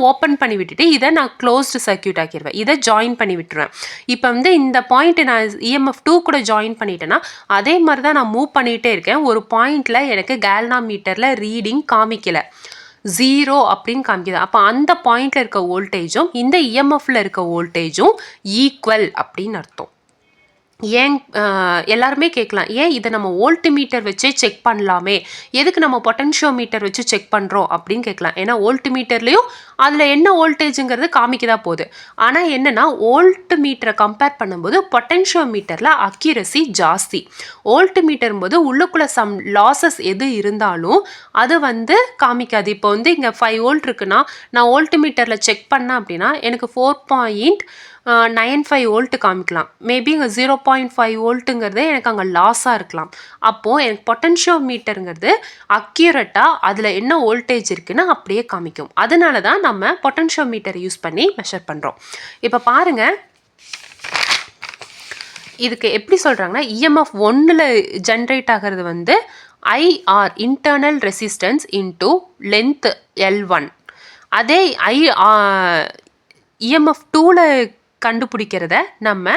ஓப்பன் பண்ணி விட்டுட்டு இதை நான் க்ளோஸ்டு சர்க்கியூட் ஆக்கிடுவேன், இதை ஜாயின் பண்ணி விட்டுருவேன். இப்போ வந்து இந்த பாயிண்ட்டை நான் இஎம்எஃப் 2 கூட ஜாயின் பண்ணிட்டேன்னா அதே மாதிரி தான் நான் மூவ் பண்ணிகிட்டே இருக்கேன். ஒரு பாயிண்டில் எனக்கு கேல்னாமீட்டரில் ரீடிங் காமிக்கலை, 0 அப்படின்னு காமிக்குது. அப்போ அந்த பாயிண்டில் இருக்க வோல்டேஜும் இந்த இஎம்எஃப்ல இருக்க வோல்டேஜும் ஈக்குவல் அப்படின்னு அர்த்தம். ஏன் எல்லாருமே கேட்கலாம், ஏன் இதை நம்ம வோல்ட்மீட்டர் வச்சே செக் பண்ணலாமே, எதுக்கு நம்ம பொட்டன்ஷியோமீட்டர் வச்சு செக் பண்ணுறோம் அப்படின்னு கேட்கலாம். ஏன்னா வோல்ட்மீட்டர்லேயும் அதில் என்ன வோல்டேஜுங்கிறது காமிக்கதா போகுது. ஆனால் என்னென்னா வோல்ட்மீட்டரை கம்பேர் பண்ணும்போது பொட்டன்ஷியோமீட்டரில் அக்யூரசி ஜாஸ்தி. வோல்ட்மீட்டர் போது உள்ளுக்குள்ளே சம் லாசஸ் எது இருந்தாலும் அது வந்து காமிக்காது. இப்போ வந்து இங்கே 5 வோல்ட் இருக்குன்னா நான் வோல்ட்மீட்டரில் செக் பண்ணேன் அப்படின்னா எனக்கு 4.95 வோல்ட் காமிக்கலாம். மேபி இங்கே 0.5 வோல்ட்டுங்கிறதே எனக்கு அங்கே லாஸாக இருக்கலாம். அப்போது எனக்கு பொட்டன்ஷியோமீட்டருங்கிறது அக்யூரேட்டாக அதில் என்ன வோல்டேஜ் இருக்குன்னு அப்படியே காமிக்கும். அதனால தான் நம்ம பொட்டன்ஷியோமீட்டர் யூஸ் பண்ணி மெஷர் பண்ணுறோம். இப்போ பாருங்கள், இதுக்கு எப்படி சொல்கிறாங்கன்னா இஎம்எஃப் 1ல் ஜென்ரேட் ஆகிறது வந்து IR internal resistance into length L1. அதே இஎம்எஃப் 2ல் கண்டுபிடிக்கிறத நம்ம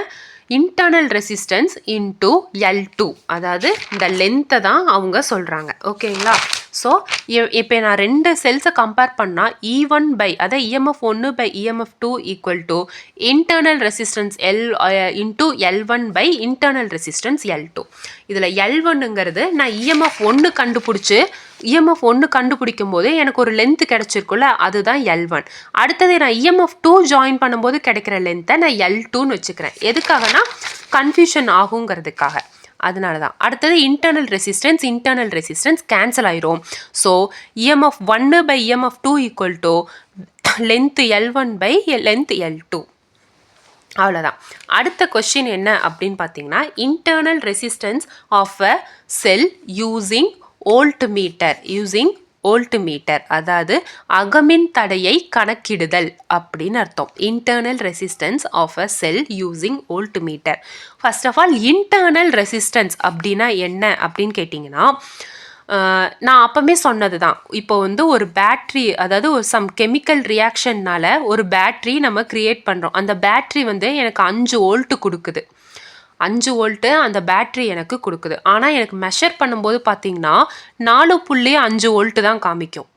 இன்டர்னல் ரெசிஸ்டன்ஸ் இன்டூ L2, அதாவது இந்த லென்த்தை தான் அவங்க சொல்கிறாங்க. ஓகேங்களா? ஸோ இப்போ நான் 2 செல்ஸை கம்பேர் பண்ணால் E1 பை அதை EMF 1 by EMF 2 equal to internal resistance into L1 by internal resistance L2. இதில் L1ங்கிறது நான் இஎம்எஃப் 1 கண்டுபிடிக்கும் போது எனக்கு ஒரு லென்த் கிடைச்சிருக்குல்ல, அதுதான் L1. அடுத்தது நான் இஎம்எஃப் 2 ஜாயின் பண்ணும்போது கிடைக்கிற லென்த்தை நான் L2ன்னு வச்சுக்கிறேன். எதுக்காகனா கன்ஃபியூஷன் ஆகுங்கிறதுக்காக. அதனால தான். அடுத்தது இன்டர்னல் ரெசிஸ்டன்ஸ் கேன்சல் ஆயிரும். So EMF 1 by EMF 2 equal to length L1 by length L2. அவ்வளோதான். அடுத்த கொஸ்டின் என்ன அப்படின்னு பார்த்தீங்கன்னா, internal resistance of a cell using voltmeter, அதாவது அகமின் தடையை கணக்கிடுதல் அப்படின்னு அர்த்தம். Internal resistance of a cell using voltmeter. First of all internal resistance அப்படின்னா என்ன அப்படின்னு கேட்டிங்கன்னா, நான் அப்போவே சொன்னது தான். இப்போ வந்து ஒரு பேட்ரி, அதாவது ஒரு சம் கெமிக்கல் ரியாக்ஷன்னால் ஒரு பேட்ரி நம்ம க்ரியேட் பண்ணுறோம். அந்த பேட்ரி வந்து எனக்கு 5 வோல்ட்டு கொடுக்குது. 5 வோல்ட்டு அந்த பேட்ரி எனக்கு கொடுக்குது. ஆனால் எனக்கு மெஷர் பண்ணும்போது பார்த்தீங்கன்னா 4.5 வோல்ட்டு தான் காமிக்கும்.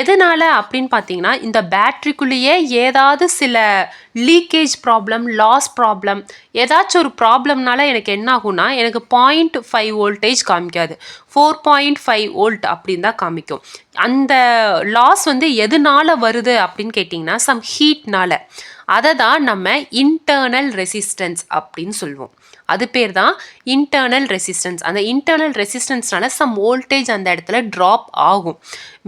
எதனால் அப்படின்னு பார்த்தீங்கன்னா, இந்த பேட்ரிக்குள்ளேயே ஏதாவது சில லீக்கேஜ் ப்ராப்ளம், லாஸ் ப்ராப்ளம், ஏதாச்சும் ஒரு ப்ராப்ளம்னால எனக்கு என்ன ஆகும்னா எனக்கு 0.5 வோல்டேஜ் காமிக்காது, 4.5 வோல்ட் அப்படின்னு தான் காமிக்கும். அந்த லாஸ் வந்து எதுனால வருது அப்படின்னு கேட்டிங்கன்னா சம் ஹீட்னால. அதை தான் நம்ம இன்டர்னல் ரெசிஸ்டன்ஸ் அப்படின்னு சொல்லுவோம். அது பேர் தான் இன்டர்னல் ரெசிஸ்டன்ஸ். அந்த இன்டர்னல் ரெசிஸ்டன்ஸ்னால சம் வோல்டேஜ் அந்த இடத்துல ட்ராப் ஆகும்.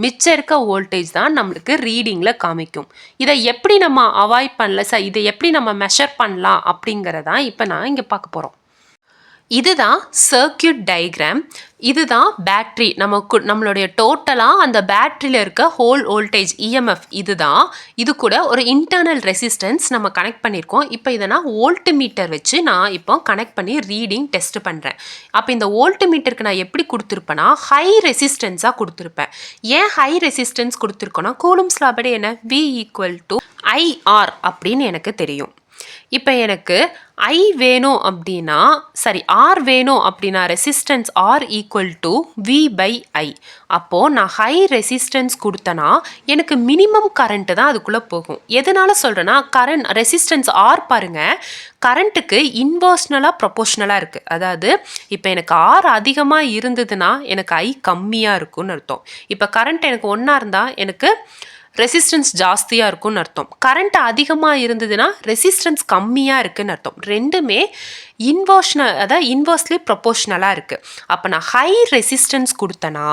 மிச்சம் இருக்க வோல்டேஜ் தான் நம்மளுக்கு ரீடிங்கில் காமிக்கும். இதை எப்படி நம்ம அவாய்ட் பண்ணல சார், இதை எப்படி நம்ம மெஷர் பண்ணலாம் அப்படிங்கிறதான் இப்போ நான் இங்கே பார்க்க போகிறோம். இதுதான் சர்க்கியூட் டயக்ராம். இதுதான் பேட்ரி. நம்மளுடைய டோட்டலாக அந்த பேட்டரியில் இருக்க ஹோல் வோல்டேஜ் இஎம்எஃப் இதுதான். இது கூட ஒரு இன்டர்னல் ரெசிஸ்டன்ஸ் நம்ம கனெக்ட் பண்ணியிருக்கோம். இப்போ இதை நான் வோல்ட் மீட்டர் வச்சு நான் இப்போ கனெக்ட் பண்ணி ரீடிங் டெஸ்ட் பண்ணுறேன். அப்போ இந்த வோல்ட் மீட்டருக்கு நான் எப்படி கொடுத்துருப்பேன்னா ஹை ரெசிஸ்டன்ஸாக கொடுத்துருப்பேன். ஏன் ஹை ரெசிஸ்டன்ஸ் கொடுத்துருக்கோன்னா கூலும்ஸ் லா படி என்ன, V = IR அப்படின்னு எனக்கு தெரியும். இப்போ எனக்கு I வேணும் அப்படின்னா R வேணும் அப்படின்னா ரெசிஸ்டன்ஸ் R = V/I. அப்போது நான் ஹை ரெசிஸ்டன்ஸ் கொடுத்தனா எனக்கு மினிமம் கரண்ட்டு தான் அதுக்குள்ளே போகும். எதனால சொல்கிறேன்னா கரண்ட் ரெசிஸ்டன்ஸ் R பாருங்கள், கரண்ட்டுக்கு இன்வர்ஸ்னலாக ப்ரொபோஷ்னலாக இருக்குது. அதாவது இப்போ எனக்கு R அதிகமாக இருந்ததுன்னா எனக்கு I கம்மியாக இருக்கும்னு அர்த்தம். இப்போ கரண்ட் எனக்கு 1 இருந்தால் எனக்கு ரெசிஸ்டன்ஸ் ஜாஸ்தியாக இருக்குன்னு அர்த்தம். கரண்ட் அதிகமாக இருந்ததுன்னா ரெசிஸ்டன்ஸ் கம்மியாக இருக்குன்னு அர்த்தம். ரெண்டுமே இன்வர்ஸ்லி ப்ரொபோஷ்னலாக இருக்குது. அப்போ நான் ஹை ரெசிஸ்டன்ஸ் கொடுத்தேன்னா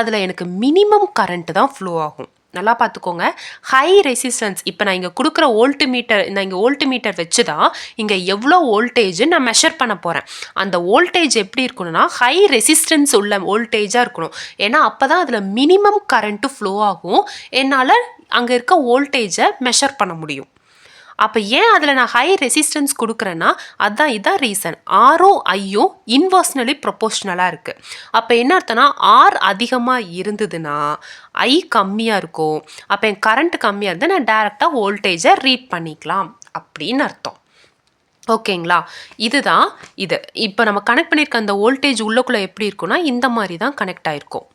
அதில் எனக்கு மினிமம் கரண்ட் தான் ஃப்ளோ ஆகும். நல்லா பார்த்துக்கோங்க. ஹை ரெசிஸ்டன்ஸ் இப்போ நான் இங்கே கொடுக்குற வோல்ட் மீட்டர், நான் இங்கே வோல்ட் மீட்டர் வச்சு தான் இங்கே எவ்வளோ வோல்டேஜ் நான் மெஷர் பண்ண போகிறேன். அந்த வோல்டேஜ் எப்படி இருக்கணும்னா ஹை ரெசிஸ்டன்ஸ் உள்ள வோல்டேஜாக இருக்கணும். ஏன்னா அப்போ தான் அதில் மினிமம் கரண்ட்டு ஃப்ளோ ஆகும். என்னால் அங்கே இருக்க வோல்டேஜை மெஷர் பண்ண முடியும். அப்போ ஏன் அதில் நான் ஹை ரெசிஸ்டன்ஸ் கொடுக்குறேன்னா இதான் ரீசன். ஆரும் ஐயும் இன்வர்ஸ்னலி ப்ரொபோஷ்னலாக இருக்குது. அப்போ என்ன அர்த்தம்னா ஆர் அதிகமாக இருந்ததுன்னா ஐ கம்மியாக இருக்கும். அப்போ என் கரண்ட் கம்மியாக இருந்தால் நான் டைரெக்டாக வோல்டேஜை ரீட் பண்ணிக்கலாம் அப்படின்னு அர்த்தம். ஓகேங்களா? இதுதான் இது. இப்போ நம்ம கனெக்ட் பண்ணியிருக்க அந்த வோல்டேஜ் உள்ளக்குள்ளே எப்படி இருக்குன்னா இந்த மாதிரி தான் கனெக்ட் ஆகிருக்கும்.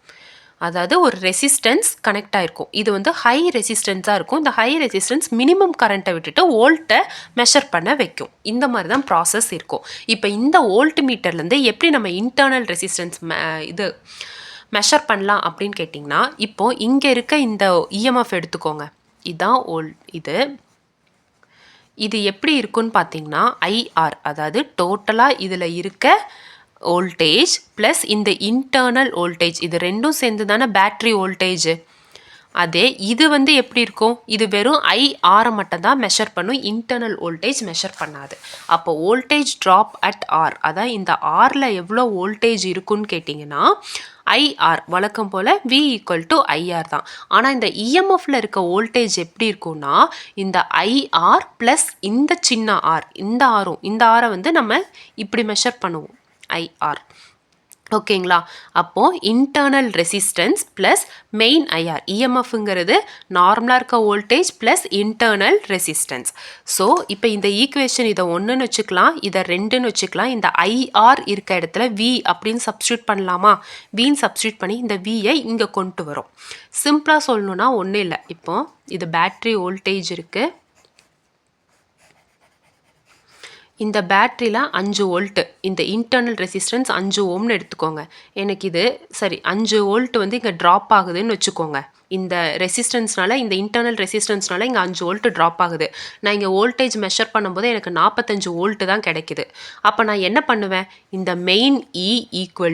அதாவது ஒரு ரெசிஸ்டன்ஸ் கனெக்ட் ஆகிருக்கும். இது வந்து ஹை ரெசிஸ்டன்ஸாக இருக்கும். இந்த ஹை ரெசிஸ்டன்ஸ் மினிமம் கரண்ட்டை விட்டுட்டு வோல்ட்டை மெஷர் பண்ண வைக்கும். இந்த மாதிரி தான் ப்ராசஸ் இருக்கும். இப்போ இந்த வோல்ட் மீட்டர்லேருந்து எப்படி நம்ம இன்டர்னல் ரெசிஸ்டன்ஸ் மெஷர் பண்ணலாம் அப்படின்னு கேட்டிங்கன்னா இப்போது இங்கே இருக்க இந்த இஎம்எஃப் எடுத்துக்கோங்க. இதுதான் இது எப்படி இருக்குன்னு பார்த்தீங்கன்னா IR, அதாவது டோட்டலாக இதில் இருக்க வோல்டேஜ் ப்ளஸ் இந்த இன்டர்னல் வோல்டேஜ், இது ரெண்டும் சேர்ந்து தானே பேட்ரி வோல்டேஜ். அதே இது வந்து எப்படி இருக்கும், இது வெறும் IR மட்டும் தான் மெஷர் பண்ணும், இன்டர்னல் வோல்டேஜ் மெஷர் பண்ணாது. அப்போ வோல்டேஜ் ட்ராப் அட் R, அதான் இந்த Rல எவ்வளோ வோல்டேஜ் இருக்குன்னு கேட்டிங்கன்னா IR வழக்கம் போல் V = IR தான். ஆனால் இந்த இஎம்எஃப்ல இருக்க வோல்டேஜ் எப்படி இருக்கும்னா இந்த IR ப்ளஸ் இந்த சின்ன R, இந்த ஆரை வந்து நம்ம இப்படி மெஷர் பண்ணுவோம் IR. ஓகேங்களா? அப்போது internal resistance plus main IR, இஎம்எஃப்ங்கிறது நார்மலாக இருக்க voltage plus internal resistance. So இப்போ இந்த ஈக்குவேஷன் இதை 1ன்னு வச்சுக்கலாம், இதை 2ன்னு வச்சுக்கலாம். இந்த IR இருக்க இடத்துல V அப்படின்னு சப்ஸ்டியூட் பண்ணலாமா? Vன்னு சப்ஸ்டியூட் பண்ணி இந்த Vயை இங்கே கொண்டு வரும். சிம்பிளாக சொல்லணுன்னா ஒன்றும் இல்லை. இப்போது இது பேட்ரி வோல்டேஜ் இருக்குது. இந்த பேட்டரியில் 5 வோல்ட்டு, இந்த இன்டர்னல் ரெசிஸ்டன்ஸ் 5 ஓம்னு எடுத்துக்கோங்க. எனக்கு இது 5 வோல்ட் வந்து இங்கே ட்ராப் ஆகுதுன்னு வச்சுக்கோங்க. இந்த ரெசிஸ்டன்ஸ்னால, இந்த இன்டர்னல் ரெசிஸ்டன்ஸ்னால இங்கே 5 வோல்ட் ட்ராப் ஆகுது. நான் இங்கே வோல்டேஜ் மெஷர் பண்ணும்போது எனக்கு 45 வோல்ட்டு தான் கிடைக்குது. அப்போ நான் என்ன பண்ணுவேன், இந்த மெயின் E =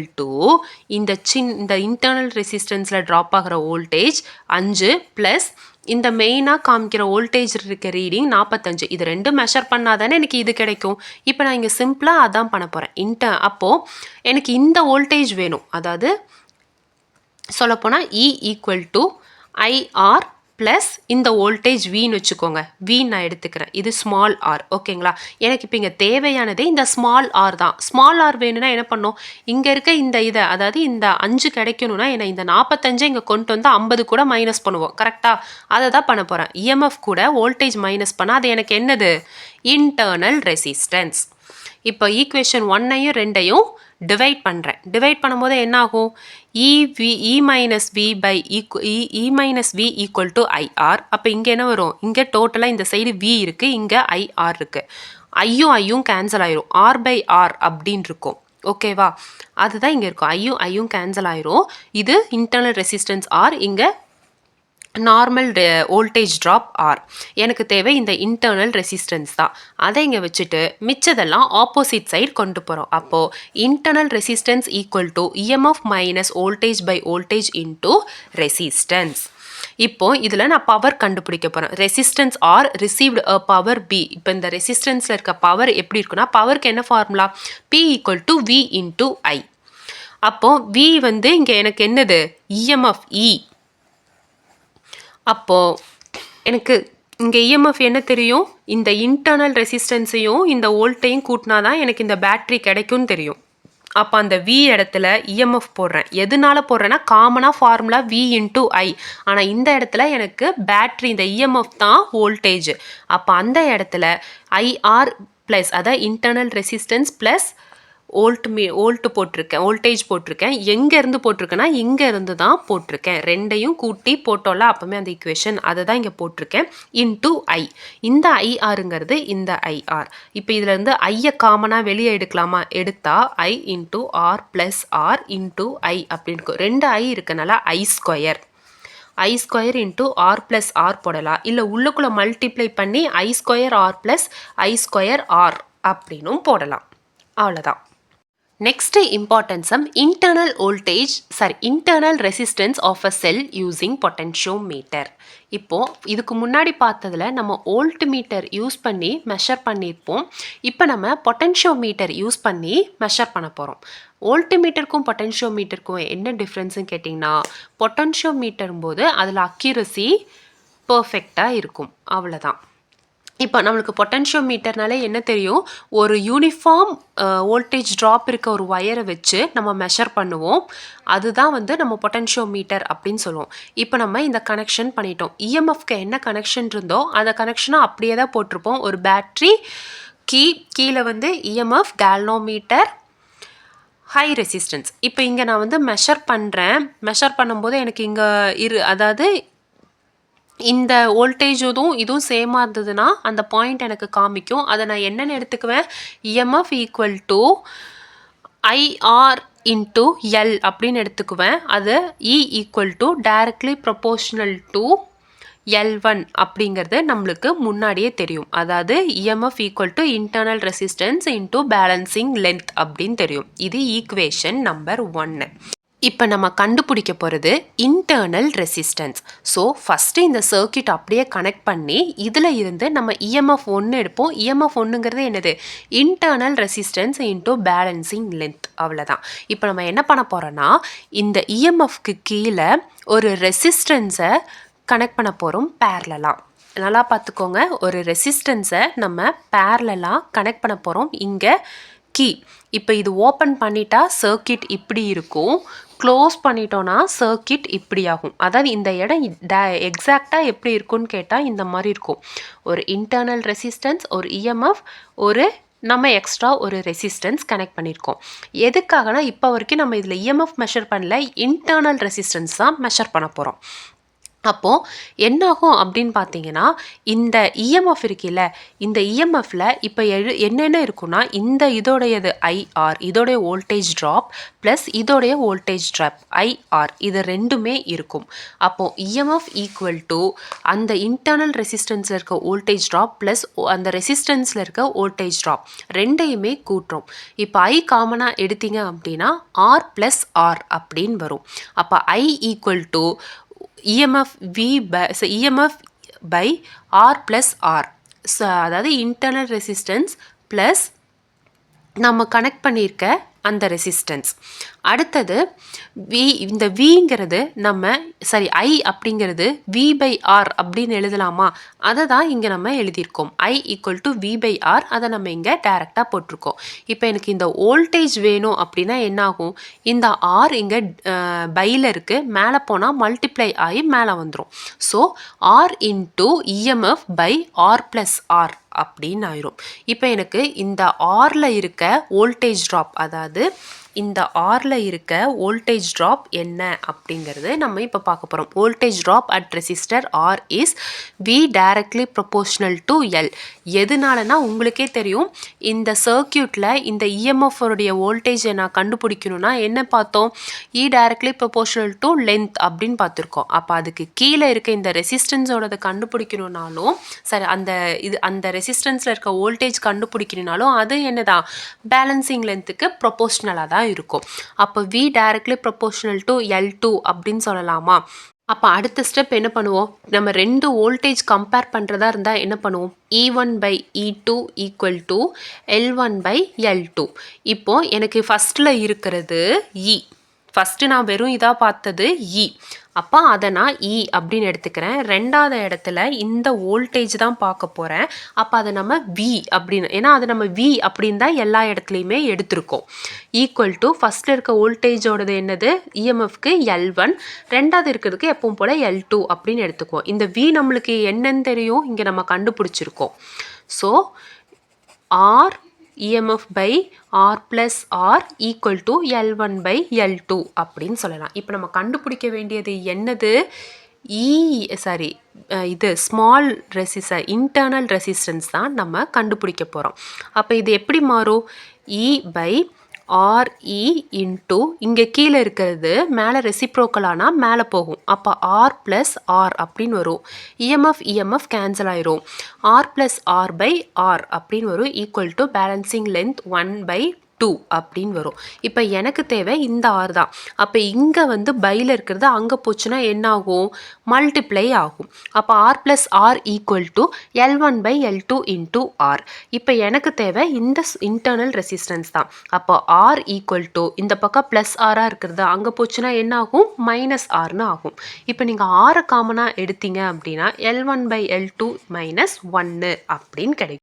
இந்த இன்டர்னல் ரெசிஸ்டன்ஸில் ட்ராப் ஆகிற வோல்டேஜ் 5 ப்ளஸ் இந்த மெயினாக காமிக்கிற வோல்டேஜ் இருக்க ரீடிங் 45. இது ரெண்டும் மெஷர் பண்ணாதானே எனக்கு இது கிடைக்கும். இப்போ நான் இங்கே சிம்பிளாக அதான் பண்ண போகிறேன். அப்போது எனக்கு இந்த வோல்டேஜ் வேணும். அதாவது சொல்லப்போனால் E = IR ப்ளஸ் இந்த வோல்டேஜ் Vன்னு வச்சுக்கோங்க. V நான் எடுத்துக்கிறேன், இது ஸ்மால் r. ஓகேங்களா? எனக்கு இப்போ இங்கே தேவையானதே இந்த ஸ்மால் r தான். ஸ்மால் r வேணும்னா என்ன பண்ணோம், இங்கே இருக்க அதாவது இந்த 5 கிடைக்கணும்னா என்ன, இந்த 45 இங்கே கொண்டு வந்து 50 கூட மைனஸ் பண்ணுவோம். கரெக்டாக? அதை தான் பண்ண போகிறேன். இஎம்எஃப் கூட வோல்டேஜ் மைனஸ் பண்ணால் அது எனக்கு என்னது, இன்டர்னல் ரெசிஸ்டன்ஸ். இப்போ ஈக்குவேஷன் 1ஐயும் 2ஐயும் டிவைட் பண்ணுறேன். டிவைட் பண்ணும்போது என்ன ஆகும்? E minus V by E minus V equal to IR. அப்போ இங்கே என்ன வரும்? இங்கே டோட்டலாக இந்த சைடு வி இருக்குது, இங்கே ஐஆர் இருக்குது. ஐயும் கேன்சல் ஆயிரும், ஆர் பை ஆர் அப்படின்னு இருக்கும். ஓகேவா? அதுதான் இங்கே இருக்கும். ஐயும் கேன்சல் ஆயிரும். இது இன்டர்னல் ரெசிஸ்டன்ஸ் ஆர், இங்கே நார்மல் வோல்டேஜ் ட்ராப் ஆர். எனக்கு தேவை இந்த இன்டர்னல் ரெசிஸ்டன்ஸ் தான். அதை இங்கே வச்சுட்டு மிச்சதெல்லாம் ஆப்போசிட் சைடு கொண்டு போகிறோம். அப்போது internal resistance equal to EMF minus voltage by voltage into resistance. இப்போ இதில் நான் பவர் கண்டுபிடிக்க போகிறேன். Resistance R received a power P. இப்போ இந்த ரெசிஸ்டன்ஸில் இருக்க பவர் எப்படி இருக்குன்னா, பவருக்கு என்ன formula? P equal to V into I. அப்போது வி வந்து இங்கே எனக்கு என்னது? EMF E. அப்போது எனக்கு இங்கே இஎம்எஃப் என்ன தெரியும்? இந்த இன்டர்னல் ரெசிஸ்டன்ஸையும் இந்த வோல்ட்டையும் கூட்டினா தான் எனக்கு இந்த பேட்ரி கிடைக்கும்னு தெரியும். அப்போ அந்த வி இடத்துல இஎம்எஃப் போடுறேன். எதனால போடுறேன்னா, காமனாக ஃபார்முலா வி இன்டூ ஐ. ஆனால் இந்த இடத்துல எனக்கு பேட்ரி இந்த இஎம்எஃப் தான் வோல்டேஜ். அப்போ அந்த இடத்துல ஐஆர் ப்ளஸ், அதாவது இன்டர்னல் ரெசிஸ்டன்ஸ் ப்ளஸ் வோல்ட்டு போட்டிருக்கேன், வோல்டேஜ் போட்டிருக்கேன். எங்கேருந்து போட்டிருக்கேன்னா, இங்கேருந்து தான் போட்டிருக்கேன். ரெண்டையும் கூட்டி போட்டோம்ல அப்போமே அந்த ஈக்குவேஷன், அதை தான் இங்கே போட்டிருக்கேன். இன்டூ ஐ. இந்த ஐஆருங்கிறது இந்த ஐஆர். இப்போ இதுலேருந்து ஐயை காமனாக வெளியே எடுக்கலாமா? எடுத்தா I into R plus R into I அப்படின்னு இருக்கும். 2 ஐ இருக்கனால I square. I square into R plus R போடலாம். இல்லை உள்ளுக்குள்ளே மல்டிப்ளை பண்ணி I square R plus I square R அப்படின்னும் போடலாம். அவ்வளோதான். Next importance sum, internal resistance of a cell using potentiometer. இப்போது இதுக்கு முன்னாடி பார்த்ததில் நம்ம வோல்ட் மீட்டர் யூஸ் பண்ணி மெஷர் பண்ணியிருப்போம். இப்போ நம்ம பொட்டென்ஷியோமீட்டர் யூஸ் பண்ணி மெஷர் பண்ண போகிறோம். வோல்ட் மீட்டருக்கும் பொட்டென்ஷியோமீட்டருக்கும் என்ன டிஃப்ரென்ஸுன்னு கேட்டிங்கன்னா, பொட்டென்ஷியோமீட்டரும் போது அதில் அக்யூரசி பர்ஃபெக்டாக இருக்கும். அவ்வளோதான். இப்போ நம்மளுக்கு பொட்டென்ஷியோமீட்டர்னாலே என்ன தெரியும்? ஒரு யூனிஃபார்ம் வோல்டேஜ் ட்ராப் இருக்க ஒரு ஒயரை வச்சு நம்ம மெஷர் பண்ணுவோம். அதுதான் வந்து நம்ம பொட்டென்ஷியோமீட்டர் அப்படின்னு சொல்லுவோம். இப்போ நம்ம இந்த கனெக்ஷன் பண்ணிட்டோம். இஎம்எஃப்க்கு என்ன கனெக்ஷன் இருந்தோ அந்த கனெக்ஷனை அப்படியே தான் போட்டிருப்போம். ஒரு பேட்ரி, கீழே வந்து இஎம்எஃப், கேல்னோமீட்டர், ஹை ரெசிஸ்டன்ஸ். இப்போ இங்கே நான் வந்து மெஷர் பண்ணுறேன். மெஷர் பண்ணும்போது எனக்கு இங்கே அதாவது இந்த வோல்டேஜும் இதுவும் சேமாக இருந்ததுன்னா அந்த பாயிண்ட் எனக்கு காமிக்கும். அதை நான் என்னென்னு எடுத்துக்குவேன்? EMF equal to IR into L அப்படின்னு எடுத்துக்குவேன். அது இ equal to directly proportional to L1 அப்படிங்கிறது நம்மளுக்கு முன்னாடியே தெரியும். அதாவது EMF equal to internal resistance into balancing length அப்படின்னு தெரியும். இது ஈக்குவேஷன் நம்பர் 1. இப்போ நம்ம கண்டுபிடிக்க போகிறது இன்டர்னல் ரெசிஸ்டன்ஸ். ஸோ ஃபஸ்ட்டு இந்த சர்க்கியூட் அப்படியே கனெக்ட் பண்ணி இதில் இருந்து நம்ம இஎம்எஃப் 1 எடுப்போம். இஎம்எஃப் 1ங்கிறது என்னது? Internal resistance into balancing length. அவ்வளோதான். இப்போ நம்ம என்ன பண்ண போகிறோன்னா, இந்த இஎம்எஃப்க்கு கீழே ஒரு ரெசிஸ்டன்ஸை கனெக்ட் பண்ண போகிறோம் பேரலலாக. நல்லா பார்த்துக்கோங்க, ஒரு ரெசிஸ்டன்ஸை நம்ம பேரலலாக கனெக்ட் பண்ண போகிறோம். இங்கே கீ. இப்போ இது ஓப்பன் பண்ணிட்டா சர்க்கியூட் இப்படி இருக்கும், க்ளோஸ் பண்ணிட்டோன்னா சர்க்கியூட் இப்படி ஆகும். அதாவது இந்த இடம் எக்ஸாக்டாக எப்படி இருக்குன்னு கேட்டால் இந்த மாதிரி இருக்கும். ஒரு இன்டர்னல் ரெசிஸ்டன்ஸ், ஒரு இஎம்எஃப், ஒரு நம்ம எக்ஸ்ட்ரா ஒரு ரெசிஸ்டன்ஸ் கனெக்ட் பண்ணியிருக்கோம். எதுக்காகனா இப்போ வரைக்கும் நம்ம இதில் இஎம்எஃப் மெஷர் பண்ணல, இன்டர்னல் ரெசிஸ்டன்ஸ் தான் மெஷர் பண்ண போகிறோம். அப்போது என்னாகும் அப்படின்னு பார்த்தீங்கன்னா, இந்த இஎம்எஃப் இருக்குல்ல, இந்த இஎம்எஃப்பில் இப்போ என்னென்ன இருக்குன்னா, இதோடையது ஐஆர், இதோடைய வோல்டேஜ் ட்ராப் ப்ளஸ் இதோடைய வோல்டேஜ் ட்ராப் ஐஆர், இது ரெண்டுமே இருக்கும். அப்போது இஎம்எஃப் ஈக்குவல் டு அந்த இன்டர்னல் ரெசிஸ்டன்ஸில் இருக்க வோல்டேஜ் ட்ராப் ப்ளஸ் அந்த ரெசிஸ்டன்ஸில் இருக்க வோல்டேஜ் ட்ராப் ரெண்டையுமே கூட்டுறோம். இப்போ ஐ காமனாக எடுத்தீங்க அப்படின்னா ஆர் ப்ளஸ் ஆர் அப்படின்னு வரும். அப்போ I equal to EMF by R plus R. So அதாவது இன்டர்னல் ரெசிஸ்டன்ஸ் ப்ளஸ் நம்ம கனெக்ட் பண்ணியிருக்க அந்த ரெசிஸ்டன்ஸ். அடுத்தது வி, இந்த விங்கிறது நம்ம ஐ அப்படிங்கிறது வி பை ஆர் அப்படின்னு எழுதலாமா? அதை தான் இங்கே நம்ம எழுதியிருக்கோம். I equal to V by R, அதை நம்ம இங்கே டைரெக்டாக போட்டிருக்கோம். இப்போ எனக்கு இந்த வோல்டேஜ் வேணும் அப்படின்னா என்ன ஆகும்? இந்த ஆர் இங்கே பையில் இருக்குது, மேலே போனால் மல்டிப்ளை ஆகி மேலே வந்துடும். So R into EMF by R plus R அப்படின்னு ஆயிரும். இப்போ எனக்கு இந்த ஆரில் இருக்க வோல்டேஜ் ட்ராப், அதாவது இந்த ஆரில் இருக்க வோல்டேஜ் ட்ராப் என்ன அப்படிங்கிறது நம்ம இப்போ பார்க்க போகிறோம். Voltage drop at resistor R is V directly proportional to L. எதுனாலனா உங்களுக்கே தெரியும், இந்த சர்க்கியூட்டில் இந்த இஎம்எஃப் உடைய வோல்டேஜை நான் கண்டுபிடிக்கணும்னா என்ன பார்த்தோம்? இ டைரக்ட்லி ப்ரொபோர்ஷனல் டு லென்த் அப்படின்னு பார்த்துருக்கோம். அப்போ அதுக்கு கீழே இருக்க இந்த ரெசிஸ்டன்ஸோடதை கண்டுபிடிக்கணும்னாலும் அந்த ரெசிஸ்டன்ஸில் இருக்க வோல்டேஜ் கண்டுபிடிக்கணும்னாலும் அது என்னதான்? பேலன்சிங் லென்த்துக்கு ப்ரொபோர்ஷனலாக தான் இருக்கும். அப்போ we directly proportional to L2 அப்படின்னு சொல்லலாமா? அப்போ அடுத்த ஸ்டெப் என்ன பண்ணுவோம்? நம்ம ரெண்டு வோல்டேஜ் கம்பேர் பண்ணுறதா இருந்தால் என்ன பண்ணுவோம்? E1 by E2 equal to L1 by L2. இப்போது எனக்கு ஃபஸ்ட்டில் இருக்கிறது E. ஃபஸ்ட்டு நான் வெறும் இதாக பார்த்தது E. அப்போ அதை நான் E அப்படின்னு எடுத்துக்கிறேன். ரெண்டாவது இடத்துல இந்த வோல்டேஜ் தான் பார்க்க போகிறேன். அப்போ அதை நம்ம V அப்படின்னு, ஏன்னா அதை நம்ம V அப்படின்னு தான் எல்லா இடத்துலையுமே எடுத்திருக்கோம். ஈக்குவல் டு ஃபஸ்ட்டில் இருக்க வோல்டேஜோடது என்னது? இஎம்எஃப்க்கு L1, ரெண்டாவது இருக்கிறதுக்கு எப்பவும் போல் L2 அப்படின்னு எடுத்துக்குவோம். இந்த V நம்மளுக்கு என்னன்னு தெரியும், இங்கே நம்ம கண்டுபிடிச்சிருக்கோம். So R EMF by R plus R equal to L1 by L2 அப்படின்னு சொல்லலாம். இப்போ நம்ம கண்டுபிடிக்க வேண்டியது என்னது? இது ஸ்மால் இன்டர்னல் ரெசிஸ்டன்ஸ் தான் நம்ம கண்டுபிடிக்க போகிறோம். அப்போ இது எப்படி மாறும்? E by RE இன்ட்டு இங்கே கீழே இருக்கிறது மேலே ரெசிப்ரோக்கலானால் மேலே போகும். அப்போ R ப்ளஸ் R அப்படின்னு வரும். இஎம்எஃப் கேன்சல் ஆயிரும். R plus R by R அப்படின்னு வரும். ஈக்குவல் டு பேலன்சிங் லென்த் 1/2 அப்படின்னு வரும். இப்போ எனக்கு தேவை இந்த R தான். அப்போ இங்கே பையில் இருக்கிறது அங்கே போச்சுன்னா என்ன ஆகும்? மல்டிப்ளை ஆகும். அப்போ R plus R equal to L1 by L2 into R. இப்போ எனக்கு தேவை இந்த இன்டர்னல் ரெசிஸ்டன்ஸ் தான். அப்போ R ஈக்குவல் டு இந்த பக்கம் ப்ளஸ் ஆராக இருக்கிறது அங்கே போச்சுன்னா என்ன ஆகும்? மைனஸ் ஆர்னு ஆகும். இப்போ நீங்கள் ஆரை காமனாக எடுத்தீங்க அப்படின்னா L1 பை L2 மைனஸ் 1 அப்படின்னு கிடைக்கும்.